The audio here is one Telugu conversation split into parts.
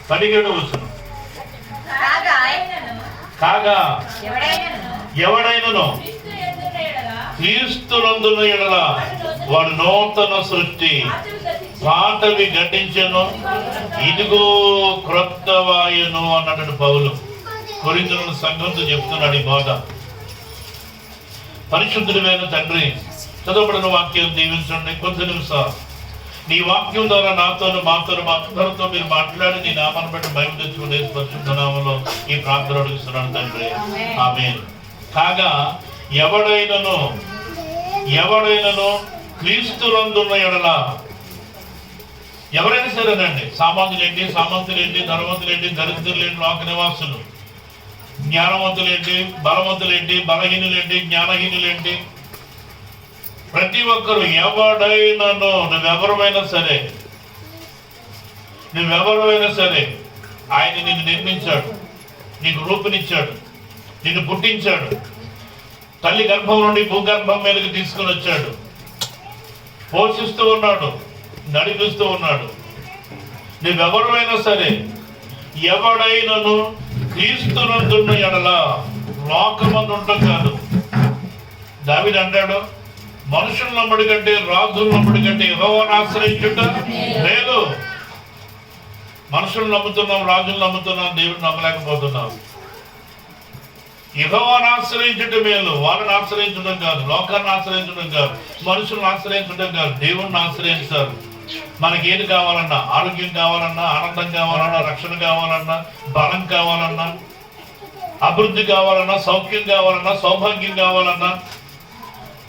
17వ వచనం. కాగా ఎవడైనను క్రీస్తునందున్న ఎడల వాడు నూతన సృష్టి, పాతవి గతించెను, ఇదిగో క్రొత్తవాయెను అన్నాడు పౌలు. కొరింథీయుల సంఘంతో చెప్తున్నాడు ఈ మాట. పరిశుద్ధుడైన తండ్రి, చదవబడిన వాక్యం దీవించండి. కొంచెం నిమిషం నీ వాక్యం ద్వారా నాతోను మాతో మా అందరితో మీరు మాట్లాడి నీ నామాన్ని బట్టి భయం తెచ్చుకునే పరిశుద్ధ నామంలో ఈ ప్రార్థన అడుగుతున్నాను తండ్రి, ఆమేన్. కాగా ఎవడైనను క్రీస్తునందున్న ఎడల, ఎవరైనా సరేనండి, సామంతులేంటి, ధనవంతులేంటి, దరిద్రులేంటి, లోక నివాసులు, జ్ఞానవంతులేంటి, బలవంతులేంటి, బలహీనులేంటి, జ్ఞానహీనులేంటి, ప్రతి ఒక్కరు ఎవడైనానో, నువ్వెవరైనా సరే ఆయన నిన్ను నిర్మించాడు, నీకు రూపునిచ్చాడు, నిన్ను పుట్టించాడు, తల్లి గర్భం నుండి భూగర్భం మీదకి తీసుకుని వచ్చాడు, పోషిస్తూ ఉన్నాడు, నడిపిస్తూ ఉన్నాడు. నువ్వెవరైనా సరే, ఎవడైనాను క్రీస్తునందున్న ఎడల, లోకమందు ఉండటం కాదు. దావీదు అంటాడు, మనుషుల నమ్ముడి కంటే, రాజుల నమ్ముడి కంటే యెహోవాను ఆశ్రయించుట లేదు. మనుషులు నమ్ముతున్నాం, రాజులు నమ్ముతున్నాం, దేవుడిని నమ్మలేకపోతున్నాం. యెహోవాను ఆశ్రయించుట మేలు. వాళ్ళని ఆశ్రయించడం కాదు, లోకాన్ని ఆశ్రయించడం కాదు, మనుషులను ఆశ్రయించడం కాదు, దేవుణ్ణి ఆశ్రయించాలి. మనకి ఏది కావాలన్నా, ఆరోగ్యం కావాలన్నా, ఆనందం కావాలన్నా, రక్షణ కావాలన్నా, బలం కావాలన్నా, అభివృద్ధి కావాలన్నా, సౌఖ్యం కావాలన్నా, సౌభాగ్యం కావాలన్నా,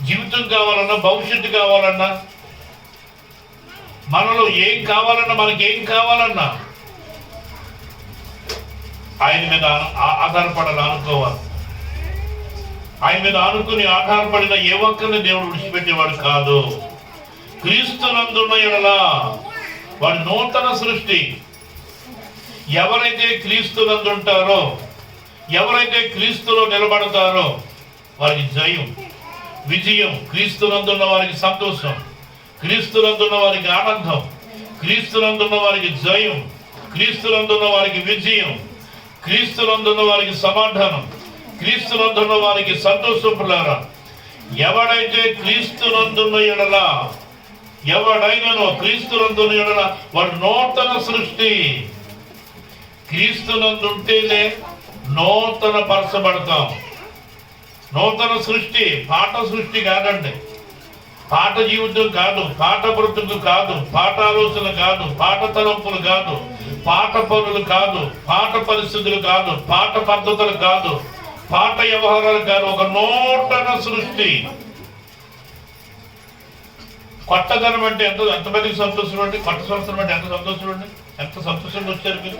జీవితం కావాలన్నా, భవిష్యత్తు కావాలన్నా, మనలో ఏం కావాలన్నా, మనకేం కావాలన్నా ఆయన మీద ఆధారపడాలి, అనుకోవాలి. ఆయన మీద ఆనుకుని ఆధారపడిన ఏ ఒక్కరిని దేవుడు విడిచిపెట్టేవాడు కాదు. క్రీస్తునందున్న ఎడల వాడు నూతన సృష్టి. ఎవరైతే క్రీస్తునందు ఉంటారో, ఎవరైతే క్రీస్తులో నిలబడతారో వారికి జయం, విజయం. క్రీస్తునందున్న వారికి సంతోషం, క్రీస్తునందున్న వారికి ఆనందం, క్రీస్తునందున్న వారికి జయం, క్రీస్తునందున్న వారికి విజయం, క్రీస్తునందున్న వారికి సమాధానం, క్రీస్తునందున్న వారికి సంతోషం. పిల్లారా, ఎవడైతే క్రీస్తునందున్న ఎడల, ఎవడైనానో క్రీస్తునందున్న ఎడల వాడు నూతన సృష్టి. క్రీస్తునందుంటేనే నూతన పరచబడతాం. నూతన సృష్టి, పాట సృష్టి కాదండి, పాట జీవితం కాదు, పాట బ్రతుకు కాదు, పాట ఆలోచన కాదు, పాట తలంపులు కాదు, పాట పనులు కాదు, పాట పరిస్థితులు కాదు, పాట పద్ధతులు కాదు, పాట వ్యవహారాలు కాదు, ఒక నూతన సృష్టి. కొత్తదనం అంటే ఎంతమందికి సంతోషం అండి? కొత్త సంవత్సరం అంటే ఎంత సంతోషం అండి? ఎంత సంతోషంగా వచ్చారు మీరు?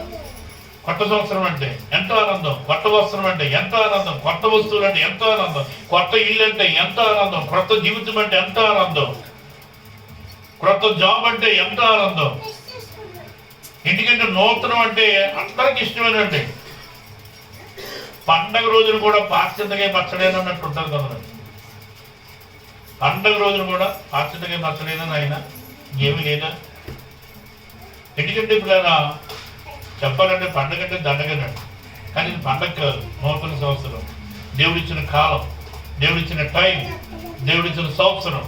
కొత్త సంవత్సరం అంటే ఎంతో ఆనందం, కొత్త వస్త్రం అంటే ఎంతో ఆనందం, కొత్త వస్తువులు అంటే ఎంతో ఆనందం, కొత్త ఇల్లు అంటే ఎంతో ఆనందం, కొత్త జీవితం అంటే ఎంతో ఆనందం, కొత్త జాబ్ అంటే ఎంతో ఆనందం. ఎందుకంటే నూతనం అంటే అందరికి ఇష్టమేనండి. పండగ రోజులు కూడా పాశ్చితగా పచ్చడైన అన్నట్టు ఉంటారు కదా. పండగ రోజులు కూడా పాశ్చితగా పచ్చడైనా ఆయన ఏమీ లేదా. ఎందుకంటే ఇప్పుడు చెప్పాలంటే పండగ అంటే దండగనండి, కానీ ఇది పండగ కాదు, నూతన సంవత్సరం. దేవుడిచ్చిన కాలం, దేవుడిచ్చిన టైం, దేవుడిచ్చిన సంవత్సరం.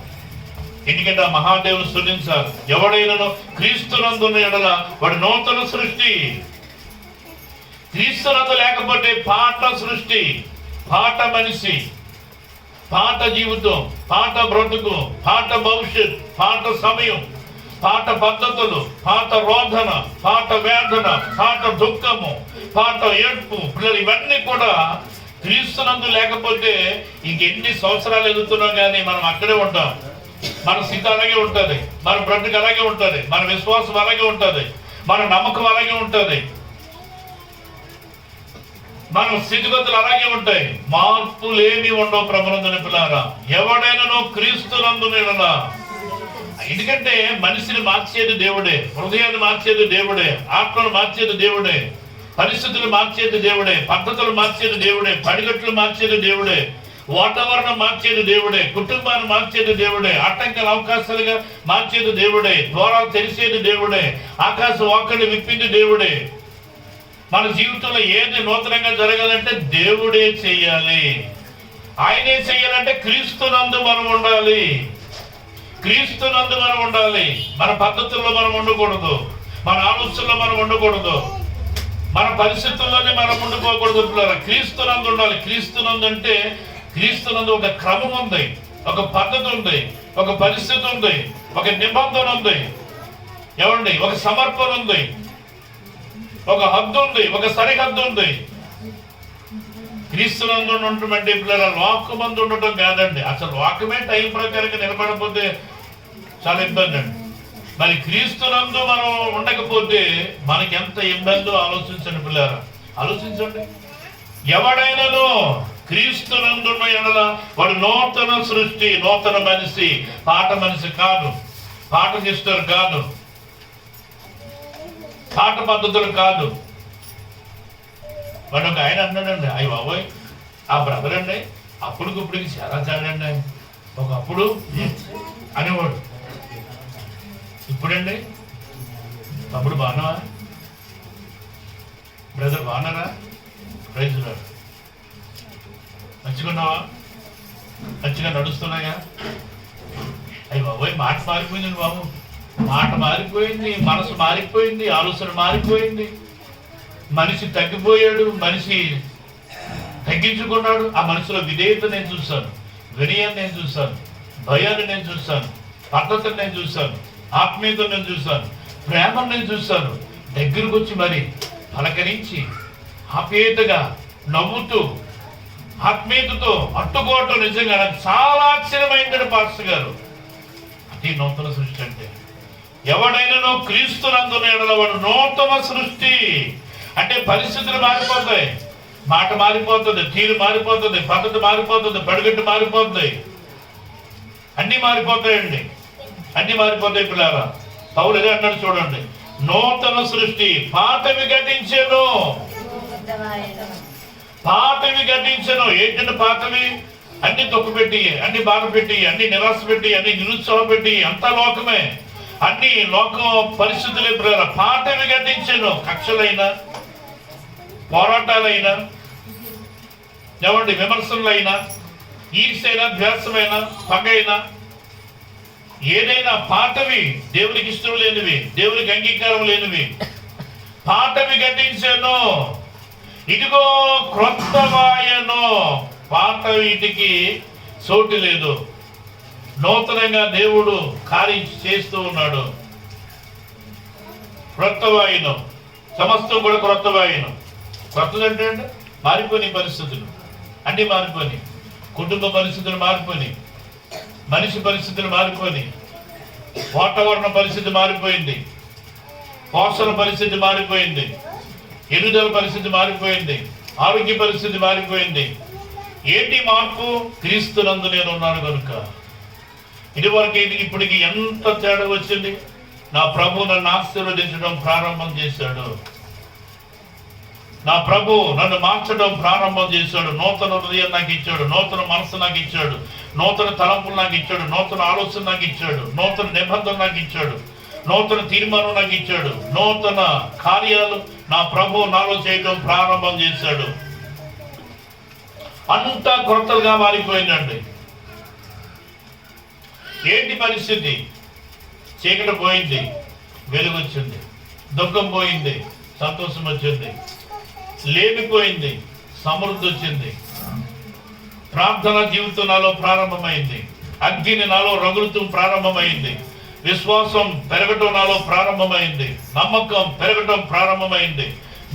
ఎందుకంటే ఆ మహాదేవుని స్తుతించాలి. ఎవడైనానో క్రీస్తునందున్న ఎడల వాడు నూతన సృష్టి. క్రీస్తునందు లేకపోతే పాట సృష్టి, పాట మనిషి, పాట జీవితం, పాట బ్రతుకు, పాట భవిష్యత్, పాట సమయం, పాట పద్ధతులు, పాట రోధన, పాట వేదన, పాట దుఃఖము, పాట ఏడ్పు, పిల్లలు ఇవన్నీ కూడా క్రీస్తునందు లేకపోతే ఇంకెన్ని సంవత్సరాలు ఎదుగుతున్నాం కానీ మనం అక్కడే ఉంటాం. మన స్థితి అలాగే ఉంటుంది, మన బ్రతుకు అలాగే ఉంటుంది, మన విశ్వాసం అలాగే ఉంటుంది, మన నమ్మకం అలాగే ఉంటుంది, మన స్థితిగతులు అలాగే ఉంటాయి. మార్పులేమి ఉండవు ప్రభునందుని పిల్లారా. ఎవడైనానో క్రీస్తునందు ఎడల. ఎందుకంటే మనిషిని మార్చేది దేవుడే, హృదయాన్ని మార్చేది దేవుడే, ఆత్మను మార్చేది దేవుడే, పరిస్థితులు మార్చేది దేవుడే, పద్ధతులు మార్చేది దేవుడే, పడిగట్లు మార్చేది దేవుడే, వాతావరణం మార్చేది దేవుడే, కుటుంబాన్ని మార్చేది దేవుడే, ఆటంకాల అవకాశాలుగా మార్చేది దేవుడే, ద్వారాలు తెరిచేది దేవుడే, ఆకాశ వాక్కలు విప్పింది దేవుడే. మన జీవితంలో ఏది నూతనంగా జరగాలంటే దేవుడే చెయ్యాలి. ఆయనే చెయ్యాలంటే క్రీస్తునందు మనం ఉండాలి. క్రీస్తునందు మనం ఉండాలి. మన పద్ధతుల్లో మనం ఉండకూడదు, మన ఆలోచనలో మనం ఉండకూడదు, మన పరిస్థితుల్లోనే మనం ఉండిపోకూడదు. క్రీస్తునందు ఉండాలి. క్రీస్తునందు అంటే క్రీస్తునందు ఒక క్రమం ఉంది, ఒక పద్ధతి ఉంది, ఒక పరిస్థితి ఉంది, ఒక నిబంధన ఉంది, ఏమండి, ఒక సమర్పణ ఉంది, ఒక హద్దు ఉంది, ఒక సరిహద్దు ఉంది. క్రీస్తునందు ఉండటం పిల్లల వాక్యమందు ఉండటం కాదండి. అసలు వాక్యమే టైం ప్రకారంగా నిలబడకపోతే చాలా ఇబ్బంది అండి. మరి క్రీస్తునందు మనం ఉండకపోతే మనకి ఎంత ఇబ్బందో ఆలోచించండి పిల్లరా, ఆలోచించండి. ఎవడైనాను క్రీస్తునందున్న ఎడల వాడు నూతన సృష్టి, నూతన మనిషి. పాత మనిషి కాదు, పాట చేస్తారు కాదు, పాట పద్ధతులు కాదు. వాడు ఒక ఆయన అన్నాడండి, అయ్యి బాబోయ్ ఆ బ్రదర్ అండి అప్పుడికిప్పటికి చాలా చాడండి, ఒకప్పుడు అనేవాడు, ఇప్పుడండి తమ్ముడు బాగున్నావా, బ్రదర్ బాగున్నారా, ప్రైజ్ రాడు, మంచిగున్నావా, మంచిగా నడుస్తున్నాయా. అయ్యి బాబోయ్ మాట మారిపోయిందండి బాబు, మాట మారిపోయింది, మనసు మారిపోయింది, ఆలోచన మారిపోయింది, మనిషి తగ్గిపోయాడు, మనిషి తగ్గించుకున్నాడు. ఆ మనిషిలో విధేయత నేను చూస్తాను, వినయాన్ని నేను చూస్తాను, భయాన్ని నేను చూస్తాను, పద్ధతిని నేను చూస్తాను, ఆత్మీయతను నేను చూస్తాను, ప్రేమను నేను చూస్తాను. దగ్గరకు వచ్చి మరి పలకరించి ఆప్యాయతగా నవ్వుతూ ఆత్మీయతతో అట్టుకోవటం నిజంగా నాకు చాలా ఆశ్చర్యమైందండి పాస్టర్ గారు. అది నూతన సృష్టి అంటే. ఎవడైనా క్రీస్తునందున ఎడల వాడు నూతన సృష్టి. అంటే పరిస్థితులు మారిపోతాయి, మాట మారిపోతుంది, తీరు మారిపోతుంది, పద్ధతి మారిపోతుంది, పడిగట్టు మారిపోతుంది, అన్ని మారిపోతాయండి, అన్ని మారిపోతాయి పిల్లరా. పౌలు అదే అన్నాడు చూడండి, నూతన సృష్టి, పాతవి గతించెను, పాతవి గతించెను. ఏంటంటే పాతవి అన్ని తొక్కుపెట్టి, అన్ని బాధ పెట్టి, అన్ని నిరాశ పెట్టి, అన్ని నిరుత్సాహ పెట్టి, అంతా లోకమే, అన్ని లోక పరిస్థితులే పిల్లరా. పాతవి గతించెను. కక్షలైనా, పోరాటాలైనా, ఏమండి, విమర్శలైనా, ఈర్ష్యైనా, ద్వేషమైనా, పగైనా, ఏదైనా పాతవి, దేవునికి ఇష్టం లేనివి, దేవునికి అంగీకారం లేనివి, పాతవి గతించెను, ఇదిగో క్రొత్తవాయను. పాత వీటికి చోటు లేదు, నూతనంగా దేవుడు కార్యం చేస్తూ ఉన్నాడు. క్రొత్తవాయును, సమస్తం కూడా క్రొత్తవాయును. కొత్తదంటే అంటే మారిపోయిన పరిస్థితులు, అన్ని మారిపోయి, కుటుంబ పరిస్థితులు మారిపోయి, మనిషి పరిస్థితులు మారిపోయి, వాతావరణ పరిస్థితి మారిపోయింది, పోషణ పరిస్థితి మారిపోయింది, ఎదుగుదల పరిస్థితి మారిపోయింది, ఆరోగ్య పరిస్థితి మారిపోయింది. ఏంటి మార్పు? క్రీస్తునందు నేను ఉన్నాను కనుక. ఇదివరకు ఇప్పటికి ఎంత తేడా వచ్చింది. నా ప్రభు నన్ను ఆశీర్వదించడం ప్రారంభం చేశాడు, నా ప్రభు నన్ను మార్చడం ప్రారంభం చేశాడు. నూతన హృదయం నాకు ఇచ్చాడు, నూతన మనసు నాకు ఇచ్చాడు, నూతన తలంపులు నాకు ఇచ్చాడు, నూతన ఆలోచన నాకు ఇచ్చాడు, నూతన నిబంధన నాకు ఇచ్చాడు, నూతన తీర్మానం నాకు ఇచ్చాడు, నూతన కార్యాలు నా ప్రభు నాలో చేయడం ప్రారంభం చేశాడు. అంతా కొత్తగా మారిపోయిందండి. ఏంటి పరిస్థితి? చీకటి పోయింది, వెలుగు వచ్చింది, దుఃఖం పోయింది, సంతోషం వచ్చింది, లేమిపోయింది, సమృద్ధి వచ్చింది. ప్రార్థన జీవితం నాలో ప్రారంభమైంది, అగ్ని నాలో రగులుతూ ప్రారంభమైంది, విశ్వాసం పెరగటం నాలో ప్రారంభమైంది, నమ్మకం పెరగటం ప్రారంభమైంది,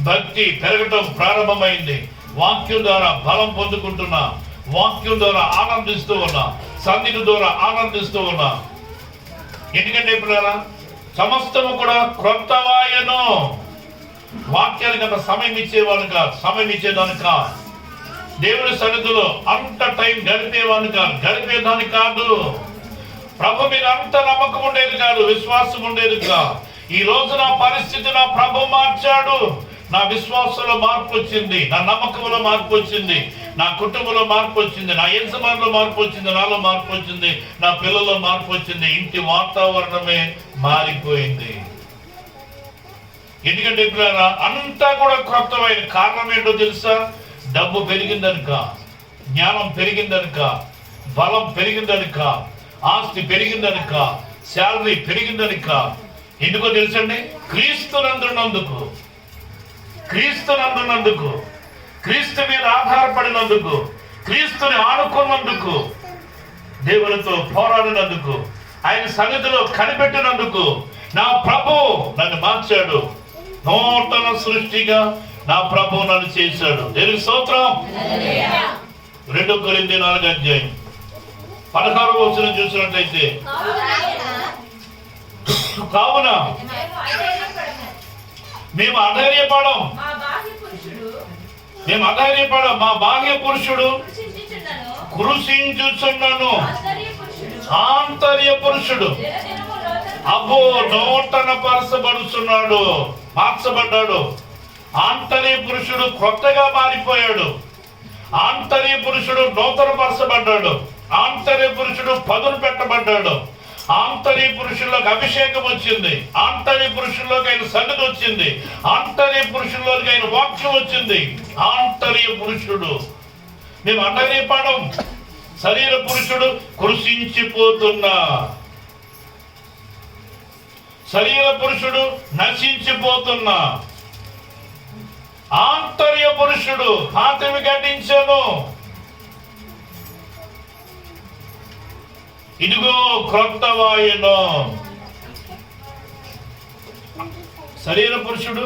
భక్తి పెరగటం ప్రారంభమైంది. వాక్యం ద్వారా బలం పొందుకుంటున్నా, వాక్యం ద్వారా ఆనందిస్తూ ఉన్నా, సన్నిధి ద్వారా ఆనందిస్తూ ఉన్నా. ఎందుకంటే పిల్లరా, సమస్తము కూడా క్రొత్తవాయను. వాక్యానికి అంత సమయం ఇచ్చేవాడు కాదు, సమయం ఇచ్చేదాని కాదు, దేవుని సన్నిధిలో అంత టైం గడిపేదాని కాదు, ప్రభు మీద అంత నమ్మకం ఉండేది కాదు, విశ్వాసం ఉండేది కాదు. ఈ రోజు నా పరిస్థితి నా ప్రభు మార్చాడు. నా విశ్వాసంలో మార్పు వచ్చింది, నా నమ్మకంలో మార్పు వచ్చింది, నా కుటుంబంలో మార్పు వచ్చింది, నా యజమానిలో మార్పు వచ్చింది, నాలో మార్పు వచ్చింది, నా పిల్లల్లో మార్పు వచ్చింది. ఇంటి వాతావరణమే మారిపోయింది. ఎందుకంటే పిల్లరా అంతా కూడా క్రొత్తమైన కారణం ఏంటో తెలుసా? డబ్బు పెరిగిందనుక, జ్ఞానం పెరిగిందనుక, బలం పెరిగిందనుక, ఆస్తి పెరిగిందనుక, శాలరీ పెరిగిందనుక. ఎందుకో తెలుసండి? క్రీస్తునందున్నందుకు, క్రీస్తునందున్నందుకు, క్రీస్తు మీద ఆధారపడినందుకు, క్రీస్తుని ఆనుకున్నందుకు, దేవునితో పోరాడినందుకు, ఆయన సన్నిధిలో కనిపెట్టినందుకు నా ప్రభు నన్ను మార్చాడు. నూతన సృష్టిగా నా ప్రభు నన్ను చేశాడు. దేవునికి స్తోత్రం. 2 కొరింథీయులు 4:16 చూసినట్లయితే, కావున మేము అధైర్యపడం, మా బాహ్య పురుషుడు కృషించుచున్నాను, ఆంతర్య పురుషుడు అబ్బో నూతన పరచబడుతున్నాడు, మార్చబడ్డాడు. ఆంతర్య పురుషుడు కొత్తగా మారిపోయాడు. ఆంతర్య పురుషుడు నూతన పరచబడ్డాడు. ఆంతర్య పురుషుడు పదును పెట్టబడ్డాడు. ఆంతర్య పురుషుల్లోకి అభిషేకం వచ్చింది. ఆంతర్య పురుషుల్లోకి ఆయన సన్నిధి వచ్చింది. ఆంతర్య పురుషుల్లోకి ఆయన వాక్యం వచ్చింది. ఆంతర్య పురుషుడు. మేము అంతర్యపడం. శరీర పురుషుడు కృషించిపోతున్నా, శరీర పురుషుడు నశించిపోతున్నా, ఆంతర్య పురుషుడు పాతవి గడ్డించాను, ఇదిగో క్రొత్త వాయును. శరీర పురుషుడు,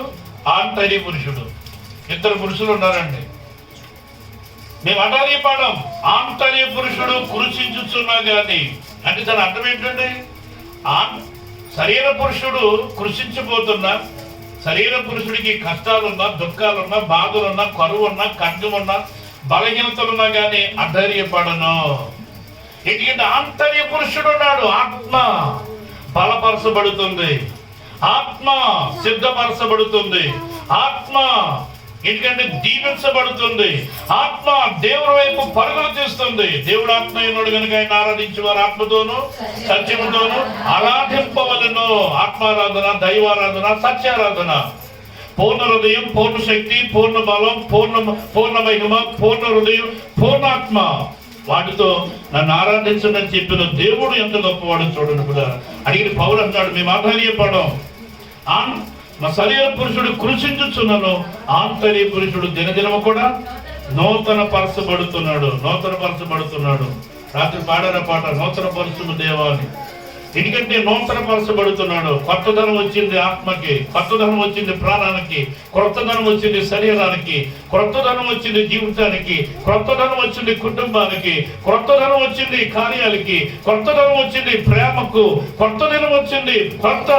ఆంతర్య పురుషుడు, 2 పురుషులు ఉన్నారండి. మేము అటారీపడం. ఆంతర్య పురుషుడు కృషించుచున్నా గాని అంటే దాని అర్థం ఏంటండి? శరీర పురుషుడు కృషించిపోతున్నా, శరీర పురుషుడికి కష్టాలున్నా, దుఃఖాలున్నా, బాధలున్నా, కరువున్నా, ఖడ్గమున్నా, బలహీనతలున్నా గాని అధైర్యపడను. ఎందుకంటే ఆంతర్య పురుషుడు ఉన్నాడు. ఆత్మ బలపరచబడుతుంది, ఆత్మ సిద్ధపరచబడుతుంది, ఆత్మ ఎందుకంటే దీవించబడుతుంది, ఆత్మ దేవుడి వైపు పరుగులు తీస్తుంది. దేవుడు ఆత్మ అయినాడు కనుక ఆయన ఆరాధించే వారు ఆత్మతోను సత్యముతోను ఆరాధింపవలెను. ఆత్మారాధన, దైవారాధన, సత్యారాధన, పూర్ణ హృదయం, పూర్ణ శక్తి, పూర్ణ బలం, పూర్ణ మహిమ, పూర్ణ హృదయం, పూర్ణాత్మ, వాటితో నన్ను ఆరాధించండి అని చెప్పిన దేవుడు ఎంత గొప్పవాడు చూడండి కూడా. అడిగిన పౌలు అన్నాడు, మేము ఆధైర్యపడం. మా శరీర పురుషుడు కృషించుచున్నాను, ఆంతర్య పురుషుడు దినదినము కూడా నూతన పరచబడుతున్నాడు, నూతన పరచబడుతున్నాడు. రాత్రి పాడార పాట, నూతన పరచుము దేవాన్ని. ఎందుకంటే నూతన పరచబడుతున్నాడు. కొత్తదనం వచ్చింది ఆత్మకి, కొత్తదనం వచ్చింది ప్రాణానికి, కొత్తదనం వచ్చింది శరీరానికి, కొత్తదనం వచ్చింది జీవితానికి, కొత్తదనం వచ్చింది కుటుంబానికి, కొత్తదనం వచ్చింది కార్యాలకి, కొత్తదనం వచ్చింది ప్రేమకు, కొత్తదనం వచ్చింది. కొత్త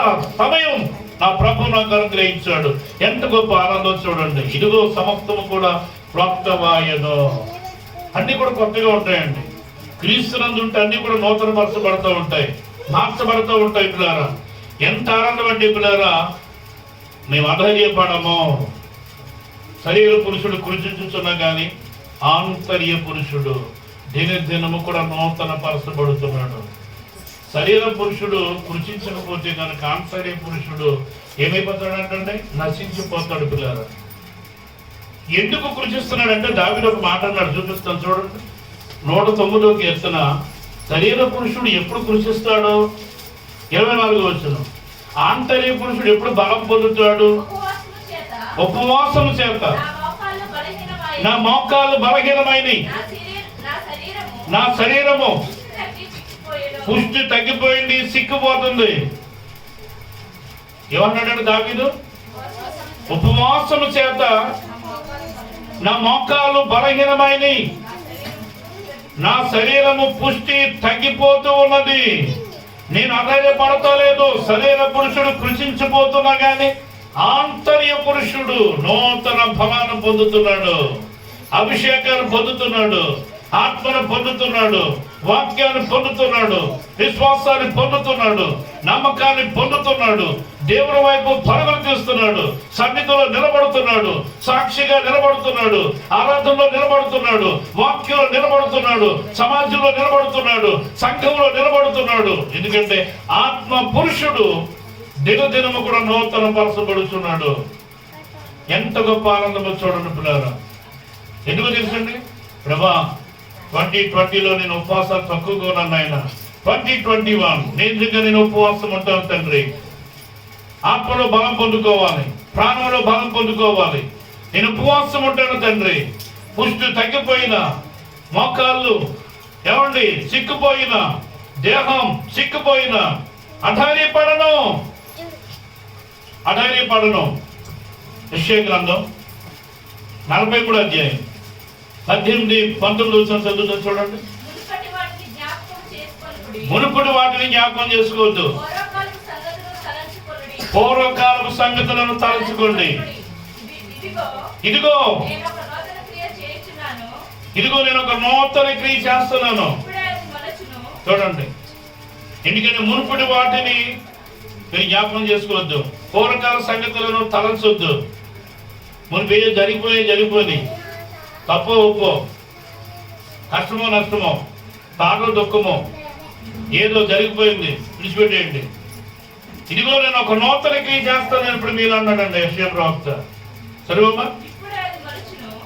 సమయం నా ప్రభు నాకు అనుగ్రహించాడు. ఎంత గొప్ప ఆనందం చూడండి. ఇదిగో సమస్తము కూడా క్రొత్త వాయును. అన్ని కూడా కొత్తగా ఉంటాయండి. క్రీస్తునందు ఉంటే అన్ని కూడా నూతన పరచబడుతూ ఉంటాయి, మార్చబడుతూ ఉంటాయి. పిల్లారా ఎంత ఆనందం అండి పిల్లారా. మేము అధైర్యపడము. శరీర పురుషుడు కృషించుతున్నా కానీ ఆంతర్య పురుషుడు దినదినము కూడా నూతన పరచబడుతున్నాడు. శరీర పురుషుడు కృషించకపోతే కనుక ఆంతర్య పురుషుడు ఏమైపోతాడంటే నశించిపోతాడు. పిల్లారా ఎందుకు కృషిస్తున్నాడంటే దావీదు ఒక మాట అన్నాడు, చూపిస్తాను చూడండి. 109వ కీర్తన. శరీర పురుషుడు ఎప్పుడు కృషిస్తాడు? 24వ వచనం. ఆంతర్య పురుషుడు ఎప్పుడు బలం పొందుతాడు? ఉపవాసము చేత. నా మోకాళ్ళు బలహీనమైనవి, నా శరీరము పుష్టి తగ్గిపోయింది, సిక్కిపోతుంది. ఏమన్నాడు దావీదు? ఉపవాసము చేత నా మోకాళ్ళు బలహీనమైనవి, నా శరీరము పుష్టి తగ్గిపోతూ ఉన్నది. నేను అధైర్యపడతలేదు. శరీర పురుషుడు కృషించిపోతున్నా గాని ఆంతర్య పురుషుడు నూతన ఫలాన్ని పొందుతున్నాడు, అభిషేకాన్ని పొందుతున్నాడు, ఆత్మను పొందుతున్నాడు, వాక్యాన్ని పొందుతున్నాడు, విశ్వాసాన్ని పొందుతున్నాడు, నమ్మకాన్ని పొందుతున్నాడు, దేవుని వైపు పరుగులు తీస్తున్నాడు, సన్నిధిలో నిలబడుతున్నాడు, సాక్షిగా నిలబడుతున్నాడు, ఆరాధనలో నిలబడుతున్నాడు, వాక్యంలో నిలబడుతున్నాడు, సమాజంలో నిలబడుతున్నాడు, సంఘంలో నిలబడుతున్నాడు. ఎందుకంటే ఆత్మ పురుషుడు దినదినము కూడా నూతన పరచబడుతున్నాడు. ఎంత గొప్ప ఆనందమో చూడండి పిల్లరా. ఎందుకు తెలుసండి? ప్రభా 2020లో నేను ఉపవాసాలు తక్కువగా ఉన్నాను ఆయన. 2021 నేను ఉపవాసం ఉంటాను తండ్రి. ఆత్మలో బలం పొందుకోవాలి, ప్రాణంలో బలం పొందుకోవాలి. నేను ఉపవాసం ఉంటాను తండ్రి. పుష్టి తగ్గిపోయిన మోకాళ్ళు ఏమండి సిక్కిపోయిన దేహం సిక్కిపోయిన అధైర్యపడను. యెషయా గ్రంథం 43 అధ్యాయం 18, 19 చదువుతా చూడండి. మునుపటి వాటిని జ్ఞాపకం చేసుకోవద్దు, పూర్వకాలపు సంగతులను తలంచుకోండి. ఇదిగో నేను ఒక నూతన క్రియ చేస్తున్నాను. చూడండి, ఎందుకంటే మునుపటి వాటిని మీరు జ్ఞాపకం చేసుకోవద్దు, పూర్వకాల సంగతులను తలంచొద్దు. మునిపే జరిగిపోయి తప్పో ఒప్పో, కష్టమో నష్టమో, తాటో దుఃఖమో ఏదో జరిగిపోయింది, విడిచిపెట్టేయండి. ఇదిగో నేను ఒక నూతన క్రియ చేస్తాను ఇప్పుడు మీరు అన్నాడండి యెషయా ప్రవక్త. సరేమ్మా,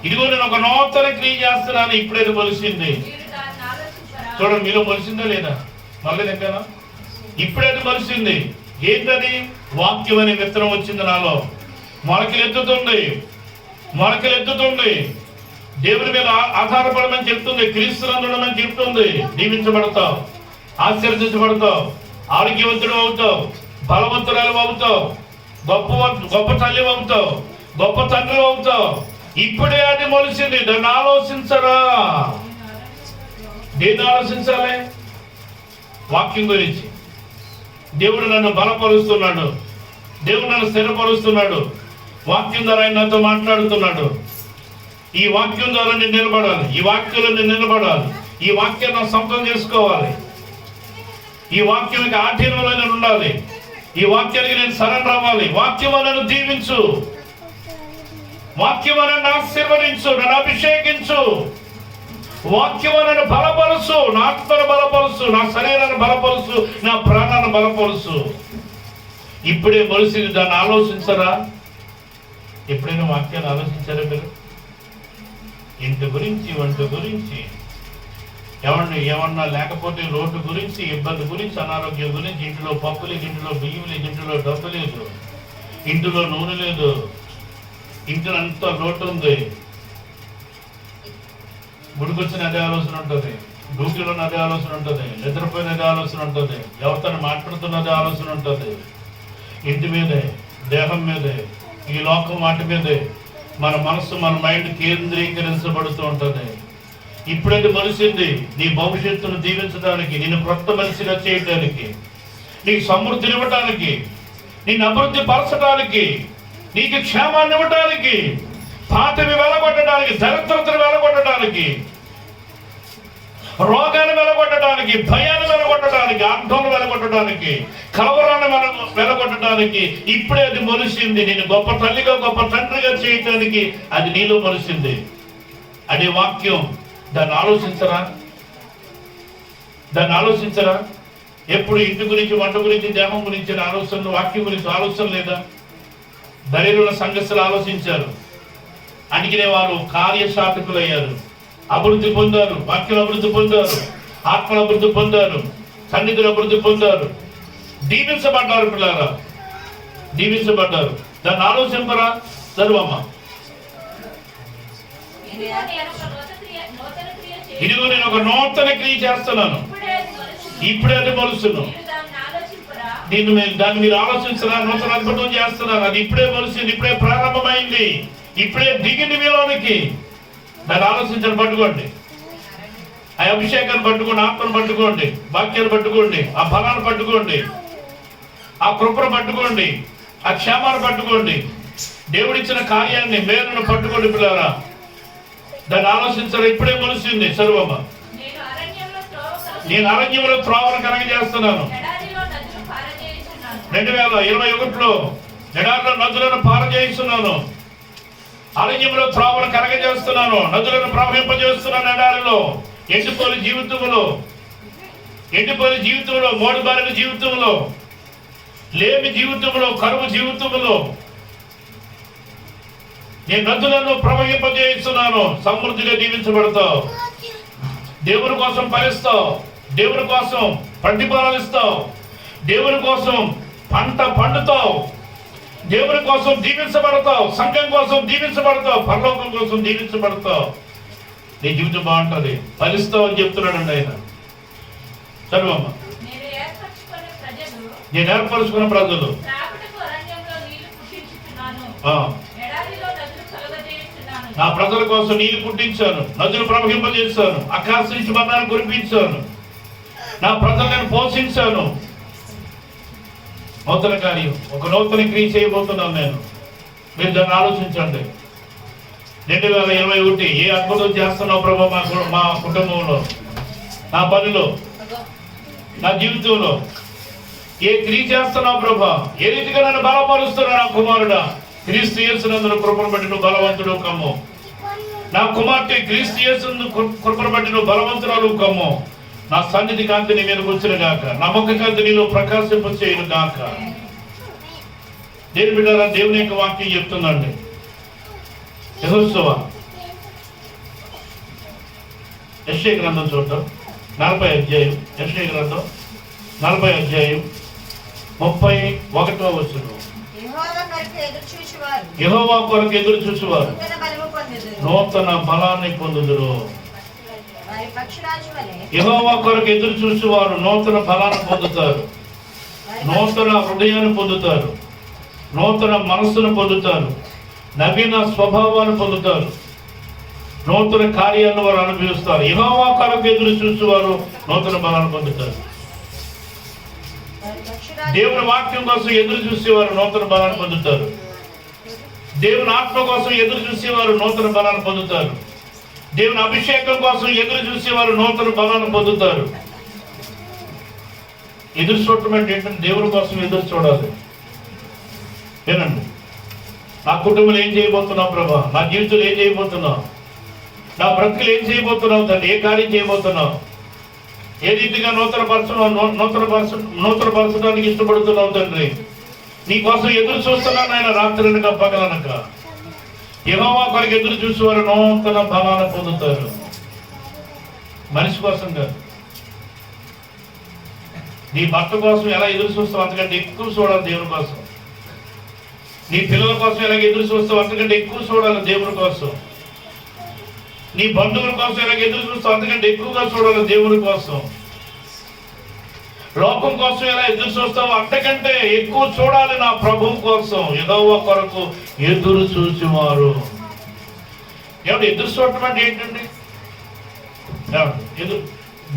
ఇదిగో నేను ఒక నూతన క్రియ చేస్తున్నాను, ఇప్పుడేది మొలిసింది. చూడండి, మీలో మొలిసిందా లేదా? మళ్ళీ దగ్గర ఇప్పుడేది మొలిసింది. ఏంటది? వాక్యం అనే విత్తనం వచ్చింది నాలో. మొలకలెత్తుతుంది. దేవుని మీద ఆధారపడమని చెప్తుంది, క్రీస్తునందుడమని చెప్తుంది. దీవించబడతావు, ఆశీర్వదించబడతావు, ఆరోగ్యవంతుడు అవుతావు, బలవంతురాలు అవుతావు, గొప్ప తల్లి అవుతావు, గొప్ప తండ్రి అవుతావు. ఇప్పుడే అది మొలిసింది. దాన్ని ఆలోచించరా? దేన్ని ఆలోచించాలి? వాక్యం గురించి. దేవుడు నన్ను బలపరుస్తున్నాడు, దేవుడు నన్ను స్థిరపరుస్తున్నాడు. వాక్యం ద్వారా ఆయన నాతో మాట్లాడుతున్నాడు. ఈ వాక్యం ద్వారా నేను నిలబడాలి, ఈ వాక్యంలో నేను నిలబడాలి, ఈ వాక్యాన్ని నా సొంతం చేసుకోవాలి, ఈ వాక్యానికి ఆధీనంలో నేను ఉండాలి, ఈ వాక్యానికి నేను సరెండర్ అవ్వాలి. వాక్యం నన్ను దీవించు, వాక్యం నన్ను ఆశీర్వదించు, నన్ను అభిషేకించు, వాక్యం నన్ను బలపరుచు, నా ఆత్మను బలపరుచు, నా శరీరాన్ని బలపరుచు, నా ప్రాణాన్ని బలపరుచు. ఇప్పుడే మొలిసింది. దాన్ని ఆలోచించరా? ఎప్పుడైనా వాక్యాన్ని ఆలోచించారా మీరు? ఇంటి గురించి, వంట గురించి, ఏమన్నా లేకపోతే లోటు గురించి, ఇబ్బంది గురించి, అనారోగ్యం గురించి, ఇంటిలో పప్పు లేదు, ఇంటిలో బియ్యం లేదు, ఇంటిలో డబ్బు లేదు, ఇంటిలో నూనె లేదు, ఇంటిలో అంతా లోటు ఉంది. గుడికొచ్చిన అదే ఆలోచన ఉంటుంది, డ్యూటీలో అదే ఆలోచన ఉంటుంది, నిద్రపోయిన అదే ఆలోచన ఉంటుంది, ఎవరితో మాట్లాడుతున్నదే ఆలోచన ఉంటుంది. ఇంటి మీదే, దేహం మీదే, ఈ లోకం వాటి మీదే మన మనసు, మన మైండ్ కేంద్రీకరించబడుతూ ఉంటుంది. ఇప్పుడైతే మనిషింది నీ భవిష్యత్తును దీవించడానికి, నేను కొత్త మనిషిగా చేయడానికి, నీకు సమృద్ధిని ఇవ్వటానికి, నిన్ను అభివృద్ధి పరచడానికి, నీకు క్షేమాన్ని ఇవ్వటానికి, పాతవి వెలగొట్టడానికి, దరిద్రతను వెలగొట్టడానికి, రోగాన్ని వెలగొట్టడానికి, భయాన్ని వెలగొట్టడానికి, ఆందోళన వెలగొట్టడానికి, కలవరాన్ని వెలగొట్టడానికి ఇప్పుడే అది మొలిసింది. నేను గొప్ప తల్లిగా, గొప్ప తండ్రిగా చేయటానికి అది నీలో మొలిసింది. అదే వాక్యం. దాన్ని ఆలోచించరా? ఎప్పుడు ఇంటి గురించి, వంట గురించి, దేహం గురించి ఆలోచన, వాక్యం గురించి ఆలోచన లేదా? ధైర్యుల సంఘస్థులు ఆలోచించారు, అందుకనే వారు కార్యసాధకులయ్యారు, అభివృద్ధి పొందారు, వాక్యం అభివృద్ధి పొందారు, ఆత్మ అభివృద్ధి పొందారు, సన్నిధులు అభివృద్ధి పొందారు, దీవించబడ్డారు. పిల్లారా, దీవించబడ్డారు. దాన్ని ఆలోచింపరా? చదువమ్మ. ఇదిగో నేను ఒక నూతన క్రియ చేస్తున్నాను, ఇప్పుడే అది మొలుస్తున్నాను. దాన్ని మీరు ఆలోచించరా? నూతన అద్భుతం చేస్తున్నాను, అది ఇప్పుడే మొలిసింది, ఇప్పుడే ప్రారంభమైంది, ఇప్పుడే దిగింది మీలోనికి. దాన్ని ఆలోచించని పట్టుకోండి, ఆ అభిషేకాన్ని పట్టుకోండి, ఆత్మను పట్టుకోండి, వాక్యాన్ని పట్టుకోండి, ఆ బలాన్ని పట్టుకోండి, ఆ కృపను పట్టుకోండి, ఆ క్షేమాన్ని పట్టుకోండి, దేవుడిచ్చిన కార్యాన్ని, మేలును పట్టుకోండి. పిల్లారా, దాన్ని ఆలోచించాలి. ఇప్పుడే మొలిసింది. సర్వమ్మ. నేను అరణ్యంలో త్రోవను కలగజేస్తున్నాను. 2021లో ఎడారిలో నదులను పారజేస్తున్నాను, అరణ్యంలో త్రోవను కలగజేస్తున్నాను, నదులను ప్రవహింపజేస్తున్నాను. ఎడారిలో ఎండిపోయిన జీవితంలో, మోడుబారిన జీవితంలో లేమి జీవితంలో, కరువు జీవితంలో నేను నదులను ప్రవహింపజేస్తున్నాను. సమృద్ధిగా దీవించబడతావు. దేవుని కోసం ఫలిస్తావు. దేవుని కోసం ప్రతిఫలాలిస్తావు. దేవుని కోసం పంట పండుతావు. దేవుని కోసం దీవించబడతావు. సంఘం కోసం దీవించబడతావు. పరలోకం కోసం దీవించబడతావు. నీ జీవితం బాగుంటుంది. ఫలిస్తావు అని చెప్తున్నాడండి ఆయన. చదువమ్మ. నేను ఏర్పరచుకున్న ప్రజలు నా ప్రజల కోసం నీళ్లు పుట్టించాను, నదులు ప్రవహింపజేశాను, ఆకాశం నుంచి మన్నాను కురిపించాను, నా ప్రజలను నేను పోషించాను. నూతన కార్యం, ఒక నూతన క్రియ చేయబోతున్నాను నేను. మీరు దాన్ని ఆలోచించండి. 2021 ఏ అద్భుతం చేస్తున్నావు ప్రభు మా కుటుంబంలో, నా పనిలో, నా జీవితంలో ఏ క్రియ చేస్తున్నావు ప్రభా? ఏ రీతిగా నన్ను బలపరుస్తున్నా నా కుమారుడా? క్రీస్తు యేసునందు కృపను బట్టి నువ్వు బలవంతుడు కమ్ము. నా కుమార్తె క్రీస్తు యేసునందు కృపను బట్టి నువ్వు బలవంతురాలు కమ్ము. నా సన్నిధి కాంతి నీ మీదకి వచ్చిన గాక, నా ముఖ కాంతి నీలో ప్రకాశింప చేయను గాక. దేవుని బిడ్డలారా, దేవుని యొక్క వాక్యం చెప్తుందండి. యెహోషువ యెషయా గ్రంథం చూద్దాం. 40వ అధ్యాయం. యెషయా గ్రంథం 40వ అధ్యాయం 31వ వచనం. యెహోవా కొరకు ఎదురు చూసేవారు నూతన బలాన్ని పొందుదురు. యెహోవా కొరకు ఎదురు చూసేవారు నూతన బలాన్ని పొందుతారు. నూతన హృదయాన్ని పొందుతారు. నూతన మనస్సును పొందుతారు. నవీన స్వభావాన్ని పొందుతారు. నూతన కార్యాలను వారు అనుభవిస్తారు. యెహోవా కొరకు ఎదురు చూసేవారు నూతన బలాన్ని పొందుతారు. దేవుని వాక్యం కోసం ఎదురు చూసేవారు నూతన బలాన్ని పొందుతారు. దేవుని ఆత్మ కోసం ఎదురు చూసేవారు నూతన బలాన్ని పొందుతారు. దేవుని అభిషేకం కోసం ఎదురు చూసేవారు నూతన బలాన్ని పొందుతారు. ఎదురు చూడటం అంటే ఏంటంటే దేవుని కోసం ఎదురు చూడాలి. ఏనండి, నా కుటుంబంలో ఏం చేయబోతున్నావు ప్రభా? నా జీవితంలో ఏం చేయబోతున్నావు? నా బ్రతుకులు ఏం చేయబోతున్నావు తండ్రి? ఏ కార్యం చేయబోతున్నావు? ఏ రీతిగా నూతనపరచడానికి ఇష్టపడుతున్నావు తండ్రి? నీ కోసం ఎదురు చూస్తున్నాను ఆయన, రాత్రులనక పగలనక. యెహోవా కొరకు ఎదురు చూసేవారు నూతన బలాన్ని పొందుతారు. మనిషి కోసం కాదు. నీ భర్త కోసం ఎలా ఎదురు చూస్తావు అంతకంటే ఎక్కువ చూడాలి దేవుని కోసం. నీ పిల్లల కోసం ఎలాగ ఎదురు చూస్తావు అంతకంటే ఎక్కువ చూడాలి దేవుని కోసం. నీ బంధువుల కోసం ఎలాగ ఎదురు చూస్తావు అంతకంటే ఎక్కువగా చూడాలి దేవుని కోసం. లోకం కోసం ఎలా ఎదురు చూస్తావు అంతకంటే ఎక్కువ చూడాలి నా ప్రభువు కోసం. యెహోవా కొరకు ఎదురు చూసేవారు. ఏమంటే ఎదురు చూడటం అంటే ఏంటండి?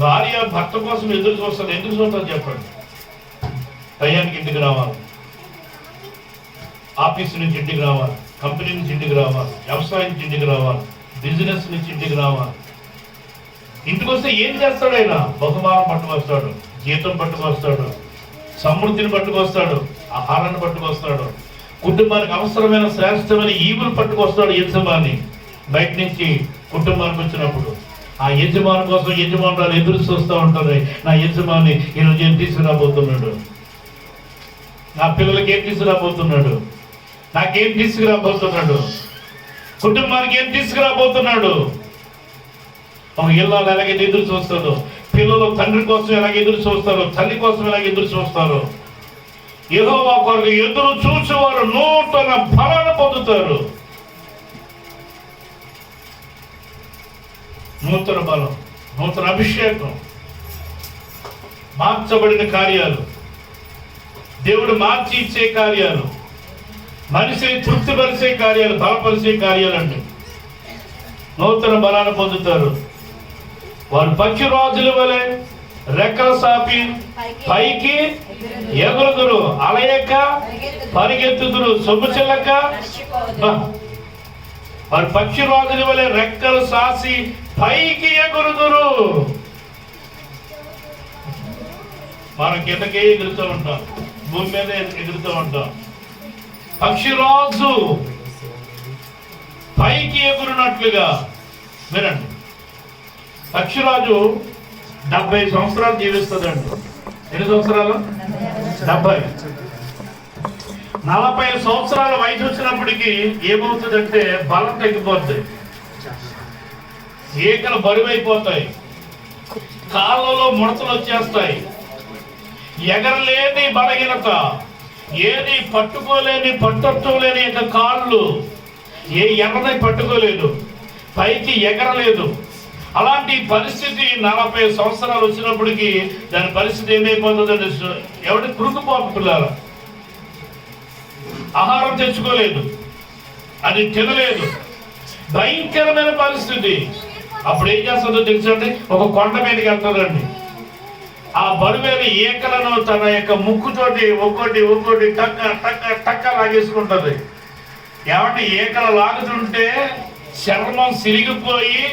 భార్య భర్త కోసం ఎదురు చూస్తుంది. ఎందుకు చూస్తుంది చెప్పండి? టయానికి ఇంటికి రావాలి, ఆఫీస్ నుంచి ఇంటికి రావాలి, కంపెనీ నుంచి ఇంటికి రావాలి, వ్యవసాయం నుంచి ఇంటికి రావాలి, బిజినెస్ నుంచి ఇంటికి రావాలి. ఇంటికి వస్తే ఏం చేస్తాడు ఆయన? బహుమానం పట్టుకొస్తాడు, జీతం పట్టుకొస్తాడు, సమృద్ధిని పట్టుకొస్తాడు, ఆహారాన్ని పట్టుకొస్తాడు, కుటుంబానికి అవసరమైన శ్రేష్టమైన ఈవులు పట్టుకొస్తాడు యజమాని. బయట నుంచి కుటుంబానికి వచ్చినప్పుడు ఆ యజమాని కోసం యజమానురాలు ఎదురు చూస్తూ ఉంటారు. నా యజమాని ఈరోజు ఏం తీసుకురాబోతున్నాడు? నా పిల్లలకి ఏం తీసుకురాబోతున్నాడు? నాకేం తీసుకురాబోతున్నాడు? కుటుంబానికి ఏం తీసుకురాబోతున్నాడు? ఒక ఇళ్ళలో ఎలాగైతే ఎదురు చూస్తారో, పిల్లలు తండ్రి కోసం ఎలాగ ఎదురు చూస్తారో, తల్లి కోసం ఎలాగ ఎదురు చూస్తారో, యెహోవా కొరకు ఎదురు చూసేవారు నూతన బలాన్ని పొందుతారు. నూతన బలం, నూతన అభిషేకం, మార్చబడిన కార్యాలు, దేవుడు మార్చి ఇచ్చే కార్యాలు, మనిషిని తృప్తిపరిచే కార్యాలు, బలపరిచే కార్యాలు అండి. నూతన బలాన్ని పొందుతారు. వారు పక్షి రాజుల వలె రెక్కలు సాపి పైకి ఎగురుదురు, అలయక పరిగెత్తుదురు, సొమ్ము చెల్లక. వారు పక్షి రాజుల వలె రెక్కలు సాసి పైకి ఎగురుదురు. మనం కిందకే ఎగురుతూ ఉంటాం, భూమి మీద ఎగురుతూ ఉంటాం. పక్షిరాజు పైకి ఎగురునట్లుగా. వినండి, పక్షిరాజు 70 సంవత్సరాలు జీవిస్తుందండి. ఎన్ని సంవత్సరాలు? 70. 40 సంవత్సరాల వయసు వచ్చినప్పటికీ ఏమవుతుందంటే బలం తగ్గిపోద్ది, ఈకలు బరువైపోతాయి, కాళ్ళలో ముడతలు వచ్చేస్తాయి, ఎగరలేని బలహీనత, ఏది పట్టుకోలేని పట్టులేని యొక్క కాళ్ళు, ఏ ఎర్రని పట్టుకోలేదు, పైకి ఎగరలేదు. అలాంటి పరిస్థితి 40 సంవత్సరాలు వచ్చినప్పటికీ దాని పరిస్థితి ఏమైపోతుందంటే ఎవరి కురుకుపోతుంది. పిల్లలు ఆహారం తెచ్చుకోలేదు, అది తినలేదు, భయంకరమైన పరిస్థితి. అప్పుడు ఏం చేస్తుందో తెలుసండి, ఒక కొండ మీదకి వెళ్తుందండి. ఆ బరువైన ఈకలను తన యొక్క ముక్కుతోటి ఒక్కొక్కటి టక్క టక్క టక్క లాగేసుకుంటుంది. ఏమంటే ఈకలు లాగుతుంటే చర్మం సిరిగిపోయి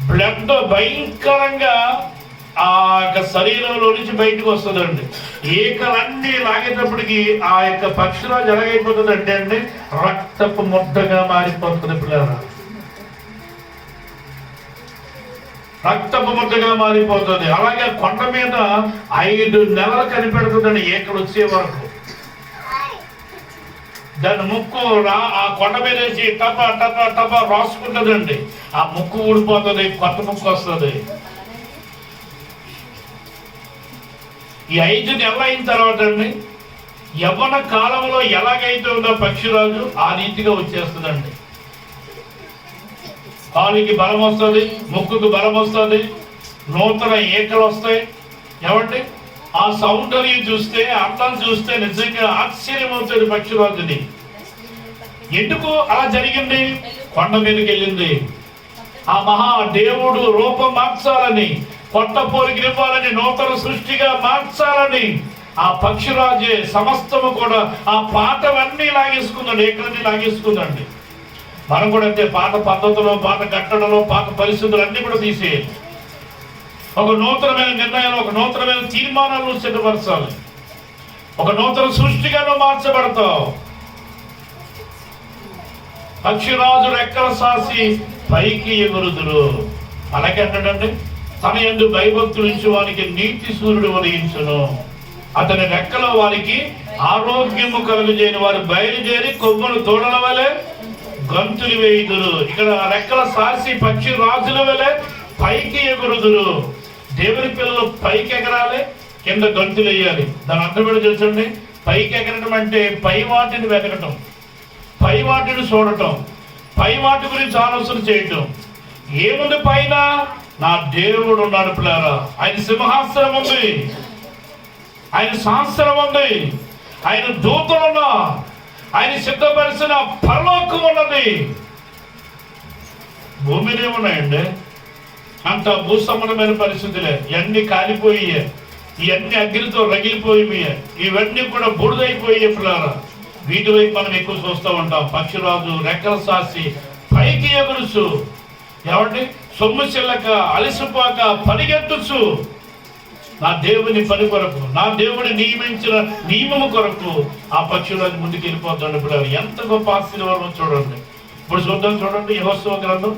బ్లడ్ భయంకరంగా ఆ యొక్క శరీరంలో నుంచి బయటకు వస్తుందండి. ఈకలన్నీ లాగేటప్పటికి ఆ యొక్క పక్షిరాజు ఎలాగైపోతుంది అంటే అండి, రక్తపు ముద్దగా మారిపోతుంది. పిల్లలు రక్తపు ముద్దగా మారిపోతుంది. అలాగే కొండ మీద 5 నెలలు కనిపెడుతుందండి ఈకలు వచ్చే వరకు. దాని ముక్కు ఆ కొండ మీద వేసి టపా టపా టపా రాసుకుంటుందండి. ఆ ముక్కు ఊడిపోతుంది, కొత్త ముక్కు వస్తుంది. ఈ 5 నెలలు అయిన తర్వాత అండి, యవ్వన కాలంలో ఎలాగైతే ఉందో పక్షిరాజు ఆ రీతిగా వచ్చేస్తుందండి. కాలికి బలం వస్తుంది, ముక్కుకు బలం వస్తుంది, నూతన ఈకలు వస్తాయి. ఏమండి ఆ సౌందర్యం చూస్తే, అందం చూస్తే నిజంగా ఆశ్చర్యం అవుతుంది పక్షిరాజుని. ఎందుకు అలా జరిగింది? కొండ మీదకి వెళ్ళింది. ఆ మహా దేవుడు రూపం మార్చాలని, కొత్త పోలికనివ్వాలని, నూతన సృష్టిగా మార్చాలని ఆ పక్షిరాజే సమస్తము కూడా ఆ పాటలన్నీ లాగేసుకుందండి, ఏకలన్నీ లాగేసుకుందండి. మనం కూడా అంతే, పాత పద్ధతులు, పాత కట్టడలు, పాత పరిస్థితులు అన్ని కూడా తీసేయాలి. ఒక నూతనమైన నిర్ణయాలు, ఒక నూతనమైన తీర్మానాలను సిద్ధపరచాలి. ఒక నూతన సృష్టిగాను మార్చబడతావు. పక్షిరాజు రెక్కల సాసి పైకి ఎగురుదురు. అలాగే అంటాడండి, తన యందు భయభక్తులు నుంచి వారికి నీతి సూర్యుడు ఉదయించును. అతని రెక్కలో వారికి ఆరోగ్యము కలుగజేయని వారు బయలుదేరి కొమ్ములు తోడల వలె గంతులు వేయుదురు. ఇక్కడ రెక్కల సాసి పక్షి రాజుల వలె పైకి ఎగురుదురు. దేవుని పిల్లలు పైకి ఎగరాలి, కింద గంతులు వేయాలి. దాని అర్థం కూడా తెలుసండి. పైకి ఎగరడం అంటే పై వాటిని వెతకటం, పై వాటిని చూడటం, పై వాటి గురించి ఆలోచన చేయటం. ఏముంది పైన? నా దేవుడు ఉన్నాడు పిల్లారా. ఆయన సింహాసనం ఉంది, ఆయన శాస్త్రం ఉంది, ఆయన దూతలున్నా, ఆయన సిద్ధపరిచిన పరలోకం ఉన్నది. భూమిలో ఏమున్నాయండి? అంత భూసంబంధమైన పరిస్థితులే. ఇవన్నీ కాలిపోయాయి, ఇవన్నీ అగ్నితో రగిలిపోయి, ఇవన్నీ కూడా బూడిదైపోయాయి పిల్లారా. వీటి వైపు మనం ఎక్కువ చూస్తూ ఉంటాం. పక్షిరాజు రెక్కల సాసి పైకి ఎగురుచు, ఏమండి సొమ్ము చెల్లక అలసిపోక పరిగెత్తుచు నా దేవుని పని కొరకు, నా దేవుని నియమించిన నియమము కొరకు ఆ పక్షురాజు ముందుకు వెళ్ళిపోతాడు పిల్లలు. ఎంత గొప్ప ఆశీర్వాదం చూడండి. ఇప్పుడు చూడండి యెహోషువ గ్రంథం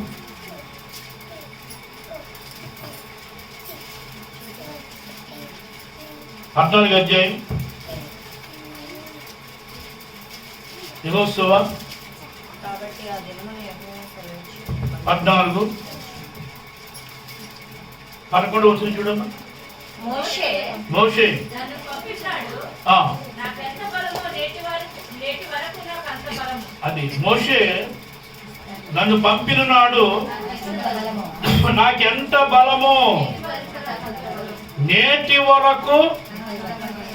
14వ అధ్యాయం. యెహోషువ 14:11 వచ్చిన చూడమ్మా. మోషే అది మోషే నన్ను పంపిన నాడు నాకెంత బలము, నేటి వరకు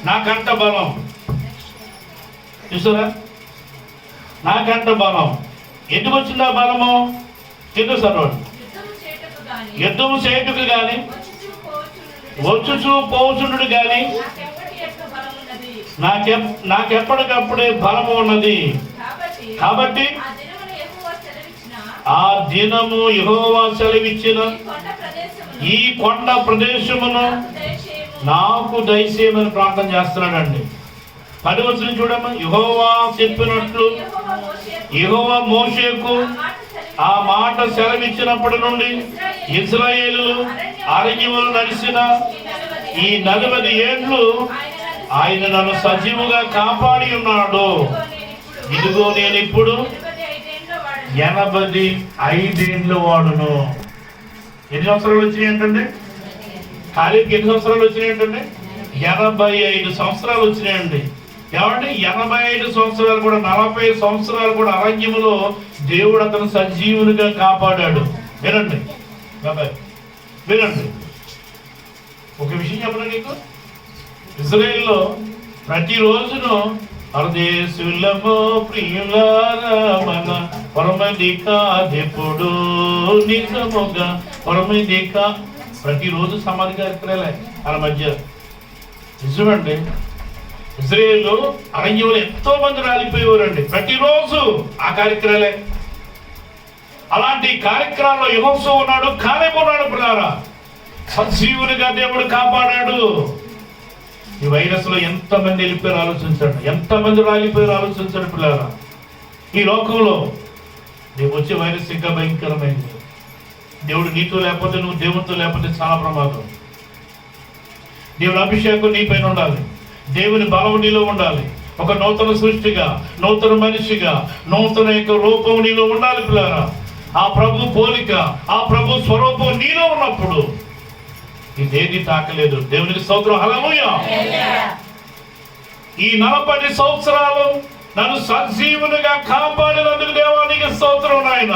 నాకంత బలం. చూసారా, నాకంత బలం. ఎందుకు వచ్చిందా బలము? ఎందుకు సర్వాడు యుద్ధము చేయుటకు గాని, వచ్చుచు పోచుండు గాని నాకెప్పటికప్పుడే బలము ఉన్నది. కాబట్టి ఆ దినము యెహోవా సెలవిచ్చిన ఈ కొండ ప్రదేశమును నాకు దయచేయమని ప్రార్థన చేస్తున్నాడండి. 10వ వచనం చూడమ్మా. యెహోవా చెప్పినట్లు యెహోవా మోషేకు ఆ మాట సెలవిచ్చినప్పటి నుండి ఇశ్రాయేలు అరణ్యములు నడిచిన ఈ 40 ఏండ్లు ఆయన నన్ను సజీవుగా కాపాడి ఉన్నాడు. ఇదిగో నేను ఇప్పుడు 85 వాడును. ఎన్ని సంవత్సరాలు వచ్చినాయి ఏంటంటే కాలేజీకి ఎన్ని సంవత్సరాలు వచ్చినాయి ఏంటంటే 85 సంవత్సరాలు వచ్చినాయండి. ఏమంటే 85 సంవత్సరాలు కూడా 40 సంవత్సరాలు కూడా అరణ్యములో దేవుడు అతను సజీవునిగా కాపాడాడు. వినండి వినండి, ఒక విషయం చెప్పండి నీకు. ఇజ్రాయేల్లో ప్రతిరోజును పరదేశులమో ప్రియులారా మన పరమది కాదెప్పుడు నిజముగా పరమది ప్రతిరోజు సమాధి కార్యక్రమాలే వాళ్ళ మధ్య. నిజమండి, ఇజ్రాయేల్ అరణ్యంలో ఎంతో మంది రాలిపోయేవారండి. ప్రతిరోజు ఆ కార్యక్రమాలే. అలాంటి కార్యక్రమాల్లో యెహోషువ ఉన్నాడు, కాలేబు ఉన్నాడు. పిల్లారా, సజీవునిగా దేవుడు కాపాడాడు. ఈ వైరస్ లో ఎంతమంది వెళ్ళిపోయారు ఆలోచించండి, ఎంతమంది రాలిపోయారు ఆలోచించండి. పిల్లారా, ఈ లోకంలో రేపు వచ్చే వైరస్ ఇంకా భయంకరమైంది. దేవుడు నీతో లేకపోతే, నువ్వు దేవుడితో లేకపోతే చాలా ప్రమాదం. దేవుని అభిషేకం నీ పైన ఉండాలి, దేవుని బలం నీలో ఉండాలి. ఒక నూతన సృష్టిగా, నూతన మనిషిగా, నూతన యొక్క రూపం నీలో ఉండాలి. పిల్లారా, ఆ ప్రభు పోలిక, ఆ ప్రభు స్వరూపం నీలో ఉన్నప్పుడు ఇదేది తాకలేదు. దేవునికి స్తోత్రం, హల్లెలూయా. ఈ 40 సంవత్సరాలు నన్ను సజీవునిగా కాపాడినందుకు దేవానికి స్తోత్రం. నాయన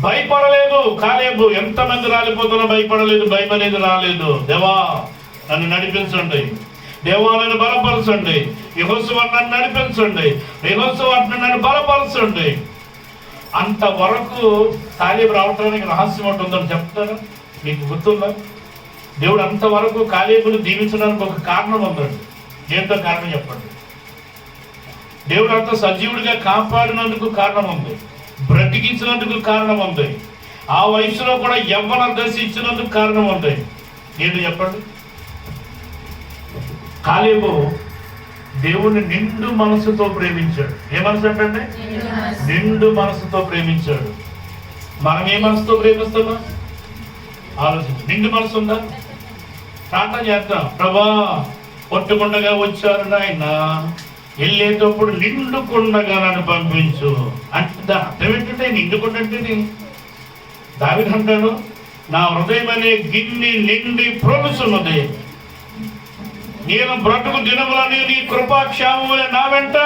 భయపడలేదు కాలేబు. ఎంతమంది రాలిపోతున్నా భయపడలేదు, భయం అనేది రాలేదు. దేవా నన్ను నడిపించండి, దేవా నన్ను బలపరచండి, యెహోషువ నన్ను నడిపించండి, యెహోషువ నన్ను బలపరచండి. అంతవరకు కాలేబు రావటానికి రహస్యం ఉంటుందని చెప్తారా? మీకు గుర్తుందా? దేవుడు అంతవరకు కాలేబుని దీవించడానికి ఒక కారణం ఉందండి. ఏంటో కారణం చెప్పండి. దేవుడు అంత సజీవుడిగా కాపాడినందుకు కారణం ఉంది, బ్రతికించినందుకు కారణం ఉంది, ఆ వయసులో కూడా యవ్వన దశ ఇచ్చినందుకు కారణం ఉంది. ఏంటి చెప్పండి? కాలేబు దేవుణ్ణి నిండు మనసుతో ప్రేమించాడు. ఏ మనసు అంటే నిండు మనసుతో ప్రేమించాడు. మనం ఏ మనసుతో ప్రేమిస్తున్నాం ఆలోచించు. నిండు మనసు ఉందా? ప్రార్థన చేద్దాం. ప్రభా, పొట్టుకుండగా వచ్చారు నాయన, వెళ్ళేటప్పుడు నిండుకుండగా నన్ను పంపించు అంటే అర్థం ఏంటంటే నిండుకుంటే దావీదు అంటాడు, నా హృదయం అనే గిన్నె నిండి ప్రొలుసున్నది, నేను బ్రతుకు దినములని నీ కృపాక్షేమములు నా వెంట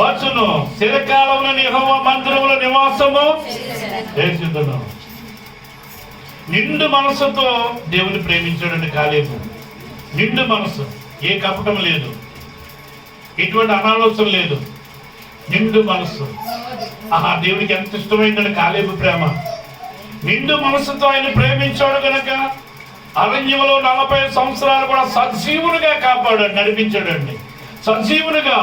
వచ్చును, చిరకాలంలో యెహోవా మందిరములో నివాసము చేసేదను. నిండు మనసుతో దేవుని ప్రేమించాడండి కాలేబు. నిండు మనసు, ఏ కపటం లేదు, ఎటువంటి అనాలోచన లేదు, నిండు మనసు. దేవుడికి ఎంత ఇష్టమైందండి కాలేబు ప్రేమ. నిండు మనసుతో ఆయన ప్రేమించాడు కనుక అరణ్యంలో 40 సంవత్సరాలు కూడా సజీవునిగా కాపాడాడు, నడిపించాడండి. సజీవునిగా.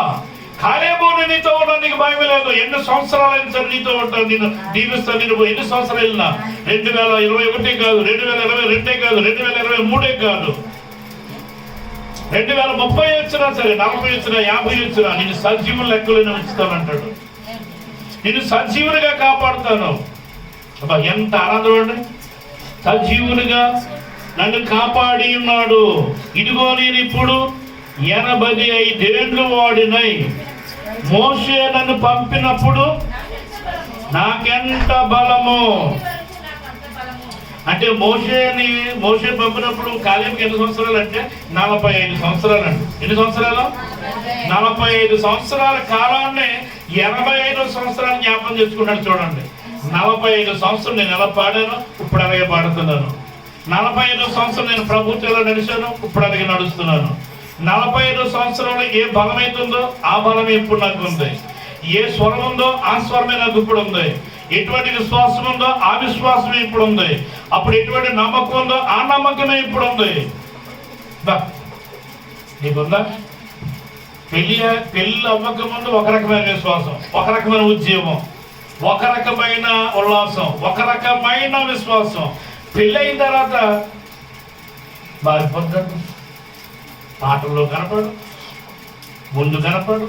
కాలేబు, నీతో ఉన్నా నీకు భయం లేదు. ఎన్ని సంవత్సరాలు అయినా సరే నీతో ఉంటాను, నేను దీవిస్తాను. నేను ఎన్ని సంవత్సరాలు వెళ్ళినా 2021 కాదు, 2022 కాదు, 2023 కాదు, 2030 వచ్చినా సరే, 40 వచ్చినా, 50 వచ్చినా నేను సజీవుని లెక్కలను ఉంచుతానంటాడు. నేను సజీవునిగా కాపాడుతాను. అబ్బా, ఎంత ఆనందం అండి! సజీవునిగా నన్ను కాపాడి ఉన్నాడు. ఇదిగో నేను ఇప్పుడు 85 వాడినై. మోషే నన్ను పంపినప్పుడు నాకెంత బలము. అంటే మోషే పంపినప్పుడు కాలేబుకి ఎన్ని సంవత్సరాలు అంటే 45 సంవత్సరాలు అండి. ఎన్ని సంవత్సరాలు? 45 సంవత్సరాల కాలాన్ని 85 సంవత్సరాలు జ్ఞాపకం చేసుకున్నాడు. చూడండి, 45 సంవత్సరం నేను ఎలా పాడాను, ఇప్పుడు అలాగే పాడుతున్నాను. 45 సంవత్సరం నేను ప్రభుత్వంలో నడిచాను, ఇప్పుడు అలాగే నడుస్తున్నాను. 45 సంవత్సరంలో ఏ బలం అవుతుందో ఆ బలమే ఇప్పుడు నాకు ఉంది. ఏ స్వరం ఉందో ఆ స్వరమే నాకు ఇప్పుడు ఉంది. ఎటువంటి విశ్వాసం ఉందో ఆ విశ్వాసమే ఇప్పుడు ఉంది. అప్పుడు ఎటువంటి నమ్మకం ఉందో ఆ నమ్మకమే ఇప్పుడు ఉంది. నీకుందా? పెళ్ళి అవ్వక ముందు ఒక రకమైన విశ్వాసం, ఒక రకమైన ఉద్యమం, ఒక రకమైన ఉల్లాసం, ఒక రకమైన విశ్వాసం. పెళ్ళి అయిన తర్వాత మారిపోతాడు. పాటల్లో కనపడు, ముందు కనపడు.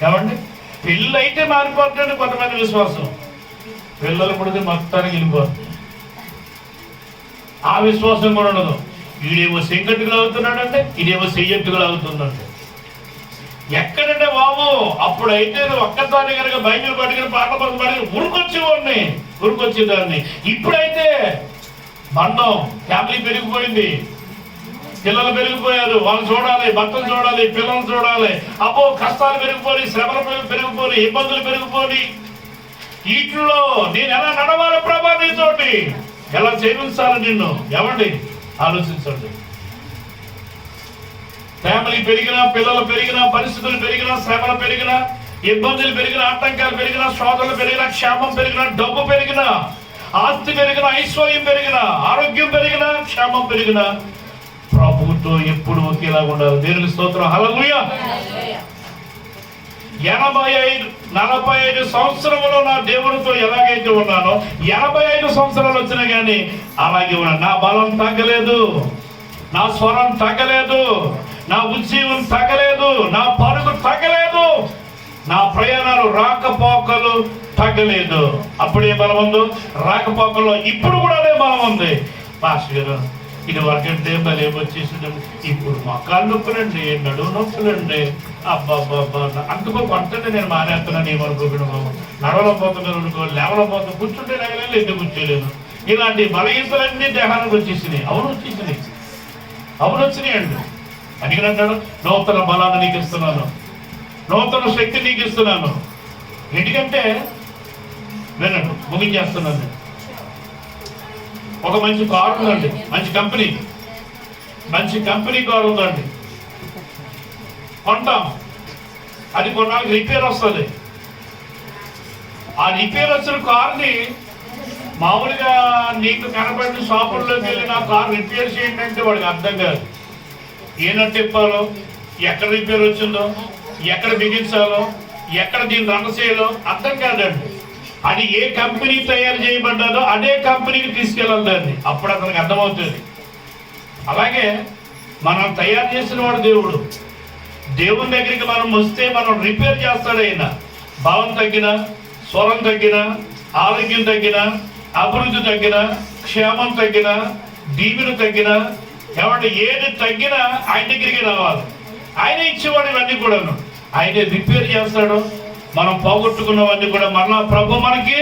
ఏమండి, పెళ్ళి అయితే మారిపోతాడు కొంతమంది విశ్వాసం. పిల్లలు పుడితే మొత్తానికి వెళ్ళిపోతుంది. ఆ విశ్వాసం కూడా ఉండదు. వీడేమో సెంకట్టుగా అవుతున్నాడంటే, ఇదేమో చెయ్యట్టుగా అవుతుందంటే. ఎక్కడంటే బాబు అప్పుడైతే ఒక్కసారి కనుక బైబిల్ పట్టుకుని పాటలు పట్టుకుని ఉరికొచ్చేదాన్ని. ఇప్పుడైతే బంధం ఫ్యామిలీ పెరిగిపోయింది, పిల్లలు పెరిగిపోయారు, వాళ్ళు చూడాలి, భర్తలు చూడాలి, పిల్లలు చూడాలి, అబ్బో కష్టాలు పెరిగిపోయి, శ్రమలు పెరిగిపోయి, ఇబ్బందులు పెరిగిపోయి, వీటిలో నేను ఎలా నడవాలి ప్రభా నీతోటి, ఎలా సేవించాలి నిన్ను ఎవండి ఆలోచించండి. ఫ్యామిలీ పెరిగినా, పిల్లలు పెరిగినా, పరిస్థితులు పెరిగినా, శ్రమలు పెరిగినా, ఇబ్బందులు పెరిగినా, ఆటంకాలు పెరిగినా, శోధనలు పెరిగినా, క్షేమం పెరిగినా, డబ్బు పెరిగినా, ఆస్తి పెరిగినా, ఐశ్వర్యం పెరిగినా, ఆరోగ్యం పెరిగినా, క్షేమం పెరిగినా, ప్రభువుతో ఎప్పుడు ఒకేలా ఉండాలి. దేవునికి స్తోత్రం. హల్లెలూయా. 45 సంవత్సరములు నా దేవునితో ఎలాగైతే ఉన్నానో 85 సంవత్సరాలు వచ్చినా కానీ అలాగే ఉన్నాను. నా బలం తగ్గలేదు, నా స్వరం తగ్గలేదు, నా ఉజ్జీవం తగ్గలేదు, నా పరుగు తగ్గలేదు, నా ప్రయాణాలు రాకపోకలు తగ్గలేదు. అప్పుడే బలం ఉంది, రాకపోకల్లో ఇప్పుడు కూడా అదే బలం ఉంది. పాస్టర్ గారు ఇది వరకంటే భలే వచ్చేసింది, ఇప్పుడు మొక్కలు నొప్పులండి, నడువు నొప్పులండి, అబ్బాబ్బా అందుకో కొంటే నేను మానేస్తున్నాను ఏమనుకోకుండా నడవలేకపోతున్నాను అనుకో, లేవలేకపోతున్నా, కూర్చుంటే లేగలేదు, ఎందుకు కూర్చోలేను, ఇలాంటి బలహీనతలన్నీ దేహానికి వచ్చేసినాయి. అవును వచ్చినాయండి. అందుకని అంటాడు నూతన బలాన్ని నీకు ఇస్తున్నాను, నూతన శక్తి నీకు ఇస్తున్నాను. ఎందుకంటే వినండి, ముగించేస్తున్నాను. ఒక మంచి కారు ఉందండి, మంచి కంపెనీ కారు ఉందండి, కొంటాం. అది కొన్నాళ్ళకి రిపేర్ వస్తుంది. ఆ రిపేర్ వచ్చిన కారుని మామూలుగా నీకు కనబడిన షాపుల్లోకి వెళ్ళి నా కారు రిపేర్ చేయండి అంటే వాడికి అర్థం కాదు. ఏనట్టు తిప్పాలో, ఎక్కడ రిపేర్ వచ్చిందో, ఎక్కడ బిగించాలో, ఎక్కడ దీన్ని రన్ చేయాలో అర్థం కాదండి. అది ఏ కంపెనీ తయారు చేయబడ్డాదో అదే కంపెనీకి తీసుకెళ్ళాలి దాన్ని, అప్పుడు అతనికి అర్థమవుతుంది. అలాగే మనం తయారు చేసిన వాడు దేవుడు. దేవుని దగ్గరికి మనం వస్తే మనం రిపేర్ చేస్తాడు ఆయన. బలం తగ్గిన, స్వరం తగ్గిన, ఆరోగ్యం తగ్గిన, అభివృద్ధి తగ్గిన, క్షేమం తగ్గిన, దీవెన తగ్గిన, ఏమంటే ఏది తగ్గినా ఆయన దగ్గరికి రావాలి. ఆయన ఇచ్చేవాడు ఇవన్నీ కూడాను, ఆయనే రిపేర్ చేస్తాడు. మనం పోగొట్టుకున్నవన్నీ కూడా మరలా ప్రభు మనకి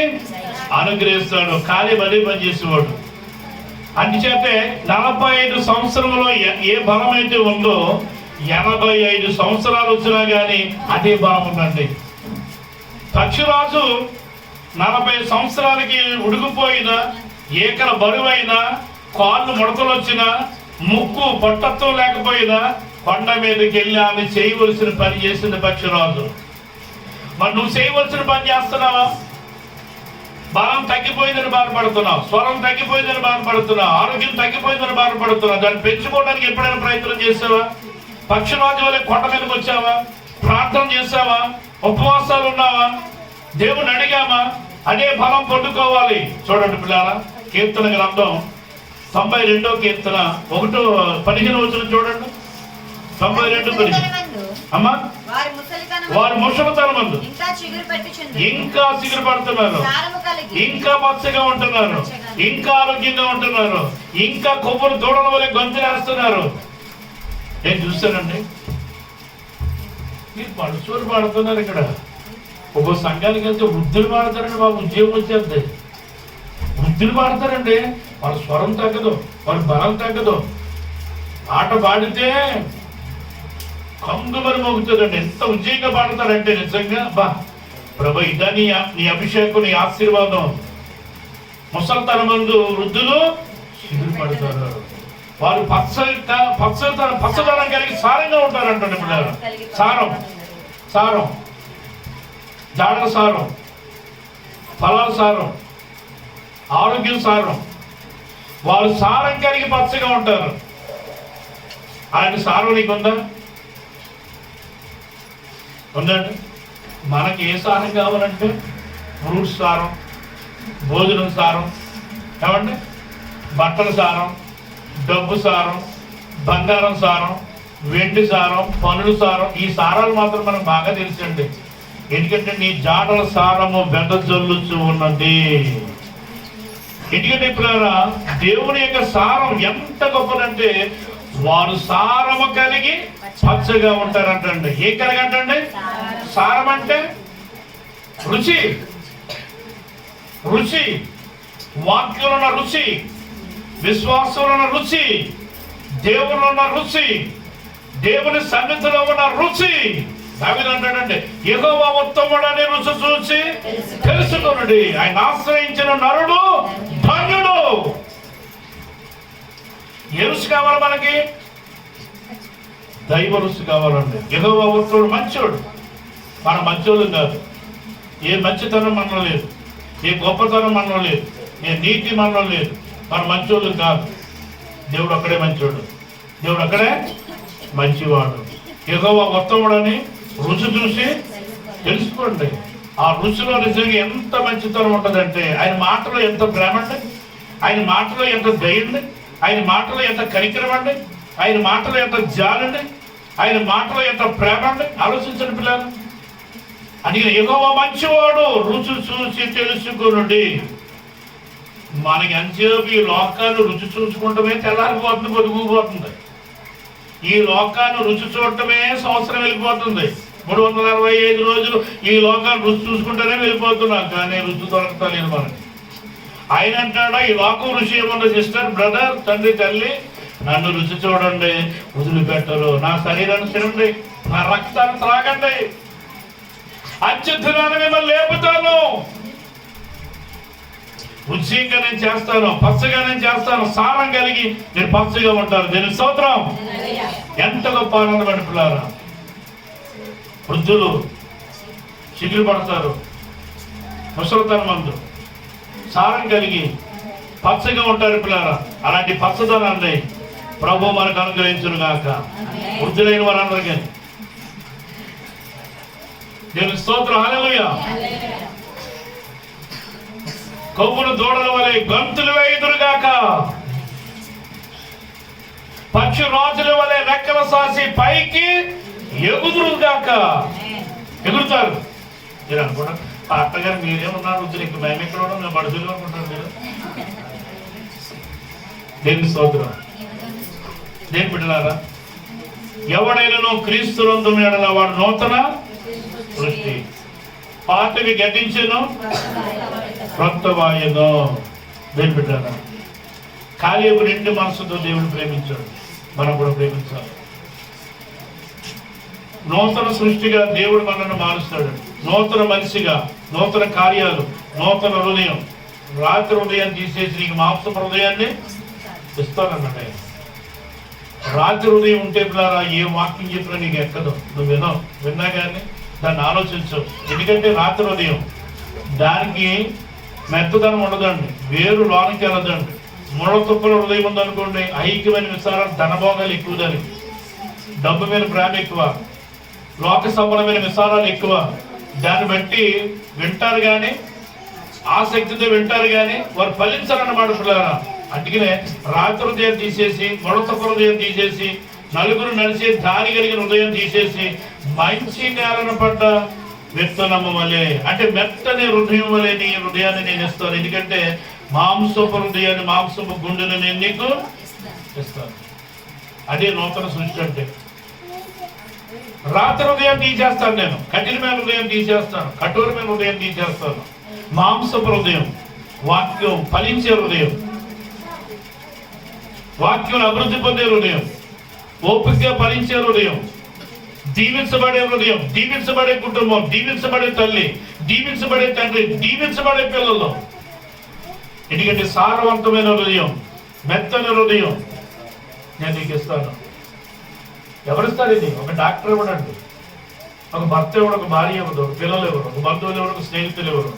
అనుగ్రహిస్తాడు. ఖాళీ మరీ పని చేసేవాడు. అందుచేతే 45 సంవత్సరంలో ఏ బలం అయితే ఉందో 85 సంవత్సరాలు వచ్చినా కానీ అదే బలం ఉందండి. పక్షిరాజు 40 సంవత్సరాలకి ఉడికిపోయిన, ఏకల బరువైన, కాళ్ళు ముడతలు వచ్చిన, ముక్కు పొట్టత్వం లేకపోయినా కొండ మీదకి వెళ్ళి ఆమె చేయవలసిన పని చేసింది పక్షిరాజు. మరి నువ్వు చేయవలసిన పని చేస్తున్నావా? బలం తగ్గిపోయిందని బాధపడుతున్నావు, స్వరం తగ్గిపోయిందని బాధపడుతున్నావు, ఆరోగ్యం తగ్గిపోయిందని బాధపడుతున్నావు. దాన్ని పెంచుకోవడానికి ఎప్పుడైనా ప్రయత్నం చేసావా? పక్షిరాజు వల్ల కొండ మీదకి వచ్చావా? ప్రార్థన చేసావా? ఉపవాసాలు ఉన్నావా? దేవుని అడిగామా? అదే బలం పొందుకోవాలి. చూడండి పిల్లారా, కీర్తన గ్రంథం 92వ కీర్తన 1:15 చూడండి. 92:15. అమ్మా, వారి ముసలితనమందు ఇంకా చిగురు పడుతున్నారు, ఇంకా పచ్చగా ఉంటున్నారు, ఇంకా ఆరోగ్యంగా ఉంటున్నారు, ఇంకా కొవ్వులు దూడల వల్ల గొంతులేస్తున్నారు. నేను చూశానండి, మీరు పడుచూరు పాడుతున్నారు. ఇక్కడ ఒక్కో సంఘానికి వెళ్తే వృద్ధులు పాడతారండి బాబు, ఉద్యోగం వచ్చేది. వృద్ధులు పాడతారండి, వాళ్ళ స్వరం తగ్గదు, వాళ్ళ బలం తగ్గదు. పాట పాడితే కంగుమని మోగుతుందండి. ఎంత ఉజ్జయంగా పాడతారంటే నిజంగా బా ప్రభు, ఇదా నీ అభిషేకం, నీ ఆశీర్వాదం. ముసలితనమందు వృద్ధులు చిగురు పడతారు. వారు పచ్చదనం కలిగి సారంగా ఉంటారంటే పిల్లలు. సారం, జాడల సారం, ఫలాల సారం, ఆరోగ్యం సారం. వారు సారం కలిగి పచ్చగా ఉంటారు. ఆయన సారం నీకుందా? ఉందండి. మనకి ఏ సారం కావాలంటే ఫ్రూట్స్ సారం, భోజనం సారం, ఏమండి, బట్టల సారం, డబ్బు సారం, బంగారం సారం, వెండి సారం, పనుల సారం. ఈ సారాలు మాత్రం మనకు బాగా తెలుసండి. ఎందుకంటే నీ జాడల సారము వెదజల్లుచు ఉన్నది. ఎందుకంటే ఇప్పుడు దేవుని యొక్క సారం ఎంత గొప్పదంటే వారు సారము కలిగి పచ్చగా ఉంటారంటండి. ఏ కలిగి అంటండి? సారం అంటే రుచి. రుచి, వాక్యంలో ఉన్న రుచి, విశ్వాసంలో ఉన్న రుచి, దేవుల్లో ఉన్న రుచి, దేవుని సన్నిధిలో ఉన్న రుచి. దావీదు అంటాడండి, యెహోవా ఉత్తముడని రుచి చూసి తెలుసుకొనుడి, ఆయన ఆశ్రయించిన నరుడు ధన్యుడు. ఏ రుచి కావాలి మనకి? దైవ రుచి కావాలండి. యెహోవా ఉత్తముడు, మంచోడు. మన మంచోళ్ళు కాదు. ఏ మంచితనం మనలో లేదు, ఏ గొప్పతనం మనలో లేదు, ఏ నీతి మనలో లేదు. మన మంచోళ్ళు కాదు. దేవుడు అక్కడే మంచోడు, దేవుడు అక్కడే మంచివాడు. యెహోవా ఉత్తముడని రుచి చూసి తెలుసుకోండి. ఆ రుచిలో నిజంగా ఎంత మంచితనం ఉంటుందంటే, ఆయన మాటలో ఎంత ప్రేమ అండి, ఆయన మాటలో ఎంత దయ అండి, ఆయన మాటలో ఎంత కనికరం అండి, ఆయన మాటలో ఎంత జాలండి, ఆయన మాటలో ఎంత ప్రేమ అండి. ఆలోచించండి పిల్లలు. అందుకే యెహోవా మంచివాడు, రుచి చూసి తెలుసుకొనుడి. మనకి ఎంతసేపు ఈ లోకాన్ని రుచి చూసుకుంటమే తెల్లారిపోతుంది, పొదుగుపోతుంది. ఈ లోకాన్ని రుచి చూడటమే సంవత్సరం వెళ్ళిపోతుంది. 365 రోజులు ఈ లోకాన్ని రుచి చూసుకుంటూనే వెళ్ళిపోతున్నాం, కానీ రుచి దొరకలేదు మనకి. ఆయన అంటాడా, ఈ లోకం రుచి ఏమన్నా సిస్టర్, బ్రదర్, తండ్రి, తల్లి, నన్ను రుచి చూడండి, వదిలిపెట్టరు. నా శరీరాన్ని తినండి, నా రక్తాన్ని త్రాగండి, అత్యుత్తరాన్ని మిమ్మల్ని లేపుతాను, రుచిగా నేను చేస్తాను, పచ్చగా నేను చేస్తాను, సారం కలిగి నేను పచ్చగా ఉంటాను. దీని స్తోత్రం. ఎంత గొప్ప ఆనందం పిల్లారా. వృద్ధులు చిగురు పడతారు, ముసలితనం మందు సారం కలిగి పచ్చగా ఉంటారు పిల్లారా. అలాంటి పచ్చదనాన్ని ప్రభు మనకు అనుగ్రహించును గాక. వృద్ధులైన వారందరికీ నేను స్తోత్రం. హల్లెలూయా. కొవ్వును దూడల వలె గంతులు వేయుదురుగాక, పక్షి రాజుల వలె రెక్కల సాసి పైకి ఎగుదురుగాక. ఎగురుతారు. మీరు అనుకుంటారు, అత్తగారు మీరేమన్నారు, వృద్ధులు ఇంకా మేము ఎక్కడ ఉన్నాం, మేము బడుదులు అనుకుంటారు మీరు. దేని స్తోత్రం. దేని బిడ్డలారా, ఎవడైనా క్రీస్తునందు ఎడల వాడు నూతన సృష్టి, పాతవి గతించెను, క్రొత్తవాయెను. దేని బిడ్డలారా, కాలేబు నిండు మనసుతో దేవుడు ప్రేమించాడు, మనం కూడా ప్రేమించాలి. నూతన సృష్టిగా దేవుడు మనల్ని మారుస్తాడు. నూతన మనిషిగా, నూతన కార్యాలు, నూతన హృదయం. రాత్రి హృదయాన్ని తీసేసి నీకు మాంసపు హృదయాన్ని ఇస్తానన్నాడు. రాత్రి హృదయం ఉంటే పిల్లారా, ఏ వాక్యం చెప్పినా నీకు ఎక్కదు. నువ్వు విన్నా కానీ దాన్ని ఆలోచించు. ఎందుకంటే రాత్రి హృదయం, దానికి మెత్తదనం ఉండదండి, వేరు లోనికి వెళ్ళదండి. ముళ్ళ తుప్పల హృదయం ఉందనుకోండి, ఐక్యమైన విచారాలు, ధనభోగాలు ఎక్కువ, దానికి డబ్బు మీద ప్రేమ ఎక్కువ, లోక సంబంధమైన విచారాలు ఎక్కువ. దాన్ని బట్టి వింటారు కానీ, ఆసక్తితో వింటారు కానీ వారు ఫలించాలన్నమాట పిల్లారా. అందుకనే రాత్రి హృదయం తీసేసి, ముళ్ళ హృదయం తీసేసి, నలుగురు నడిచే దారి కలిగిన హృదయం తీసేసి, మంచి నేలను పడ్డ విత్తనము వలె, అంటే మెత్తని హృదయం వలె నీ హృదయాన్ని నేను ఇస్తాను. ఎందుకంటే మాంసపు హృదయాన్ని, మాంసపు గుండెను నేను నీకు ఇస్తాను. అదే నూతన సృష్టి అంటే. రాత్రి హృదయం తీసేస్తాను నేను, కఠినమైన హృదయం తీసేస్తాను, కఠోరమైన హృదయం తీసేస్తాను. మాంసపు హృదయం, వాక్యం ఫలించే హృదయం, వాక్యం అభివృద్ధి పొందే హృదయం, ఓపికగా ఫలించే హృదయం, దీవించబడే హృదయం, దీవించబడే కుటుంబం, దీవించబడే తల్లి, దీవించబడే తండ్రి, దీవించబడే పిల్లలు. ఎందుకంటే సారవంతమైన హృదయం, మెత్తని హృదయం నేను నీకు ఇస్తాను. ఎవరిస్తారు ఇది? ఒక డాక్టర్ ఇవ్వడండి, ఒక భర్త ఇవ్వడు, ఒక భార్య ఇవ్వదు, ఒక పిల్లలు ఎవరు, ఒక బంధువులు ఎవరు, ఒక స్నేహితులు ఎవరు.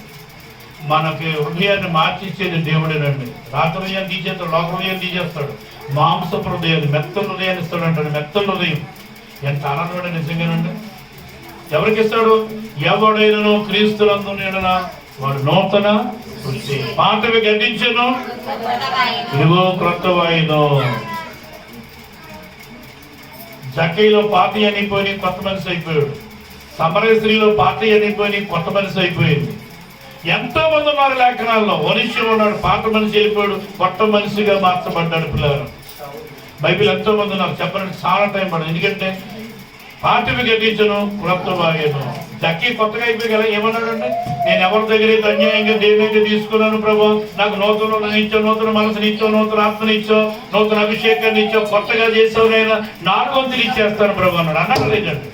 మనకి హృదయాన్ని మార్చిచ్చేది దేవుడేనండి. రాత్రి హృదయాన్ని తీసేస్తాడు, లోక హృదయాన్ని తీసేస్తాడు, మాంసపు హృదయాన్ని, మెత్తని హృదయాన్ని ఇస్తాడు అంటాడు. మెత్తని హృదయం ఎంత ఆనందపడే నిజంగానండి. ఎవరికి ఇస్తాడు? ఎవడైనా క్రీస్తునందు ఎడల వాడు నూతన సృష్టి, పాతవి గతించెను, ఇదిగో క్రొత్తవాయెను. జక్కయిలో పాత అనిపోయి కొత్త మనిషి అయిపోయాడు. సమరయ స్త్రీలో పాత అనిపోయి కొత్త మనిషి అయిపోయింది. ఎంతో మంది ఉన్నారు లేఖనాల్లో. మనిషి ఉన్నాడు, పాత మనిషి వెళ్ళిపోయాడు, కొత్త మనిషిగా మార్చబడ్డాడు. పిల్లలు బైబిల్ ఎంతో మంది నాకు చెప్పడానికి చాలా టైం పడదు. ఎందుకంటే పాఠ్యమి గతించను కులత్వ బాగేను. జక్కీ కొత్తగా అయిపోయి కదా ఏమన్నాడంటే, నేను ఎవరి దగ్గర అయితే అన్యాయంగా దేనైతే తీసుకున్నాను ప్రభు, నాకు నూతన ఇచ్చావు, నూతన మనసుని ఇచ్చావు, నూతన ఆత్మని ఇచ్చావు, నూతన అభిషేకాన్ని ఇచ్చావు, కొత్తగా చేసావు, నేను 4 వంతులు ఇచ్చేస్తాను ప్రభు అన్నాడు. అన్నాడు లేదండి?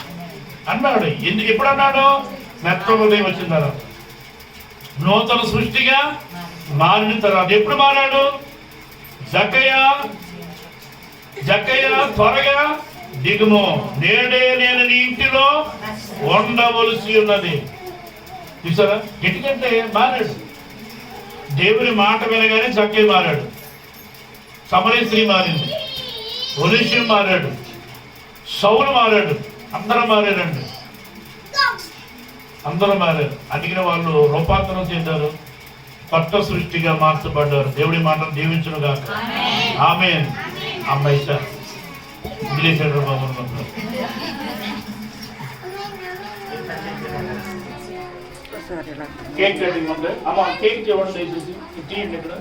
అన్నాడు. ఎప్పుడు అన్నాడు? మెత్త ఉదయం వచ్చిన తర్వాత, నూతన సృష్టిగా మారిన తర్వాత. ఎప్పుడు మారాడు? జక్కయ్య త్వరగా దిగుము, నేడే నేను నీ ఇంటిలో ఉండవలసి ఉన్నది. చూసారా? ఎందుకంటే మారాడు. దేవుని మాట వినగానే జక్కయ్య మారాడు, సమరయ స్త్రీ మారింది, ఒలిషం మారాడు, సౌలు మారాడు, అందరూ మారారండి. అందరూ మారారు. అందుకని వాళ్ళు రూపాంతరం చెందారు, కొత్త సృష్టిగా మార్చబడ్డారు. దేవుడి మాటను దీవించును గాక. ఆమేన్. అమ్మాయి సార్ ఇంగ్లీష్ బాబు కేక్ కటింగ్ ఉంది. అమ్మ కేక్ ఇవ్వండి, తీయండి ఇక్కడ.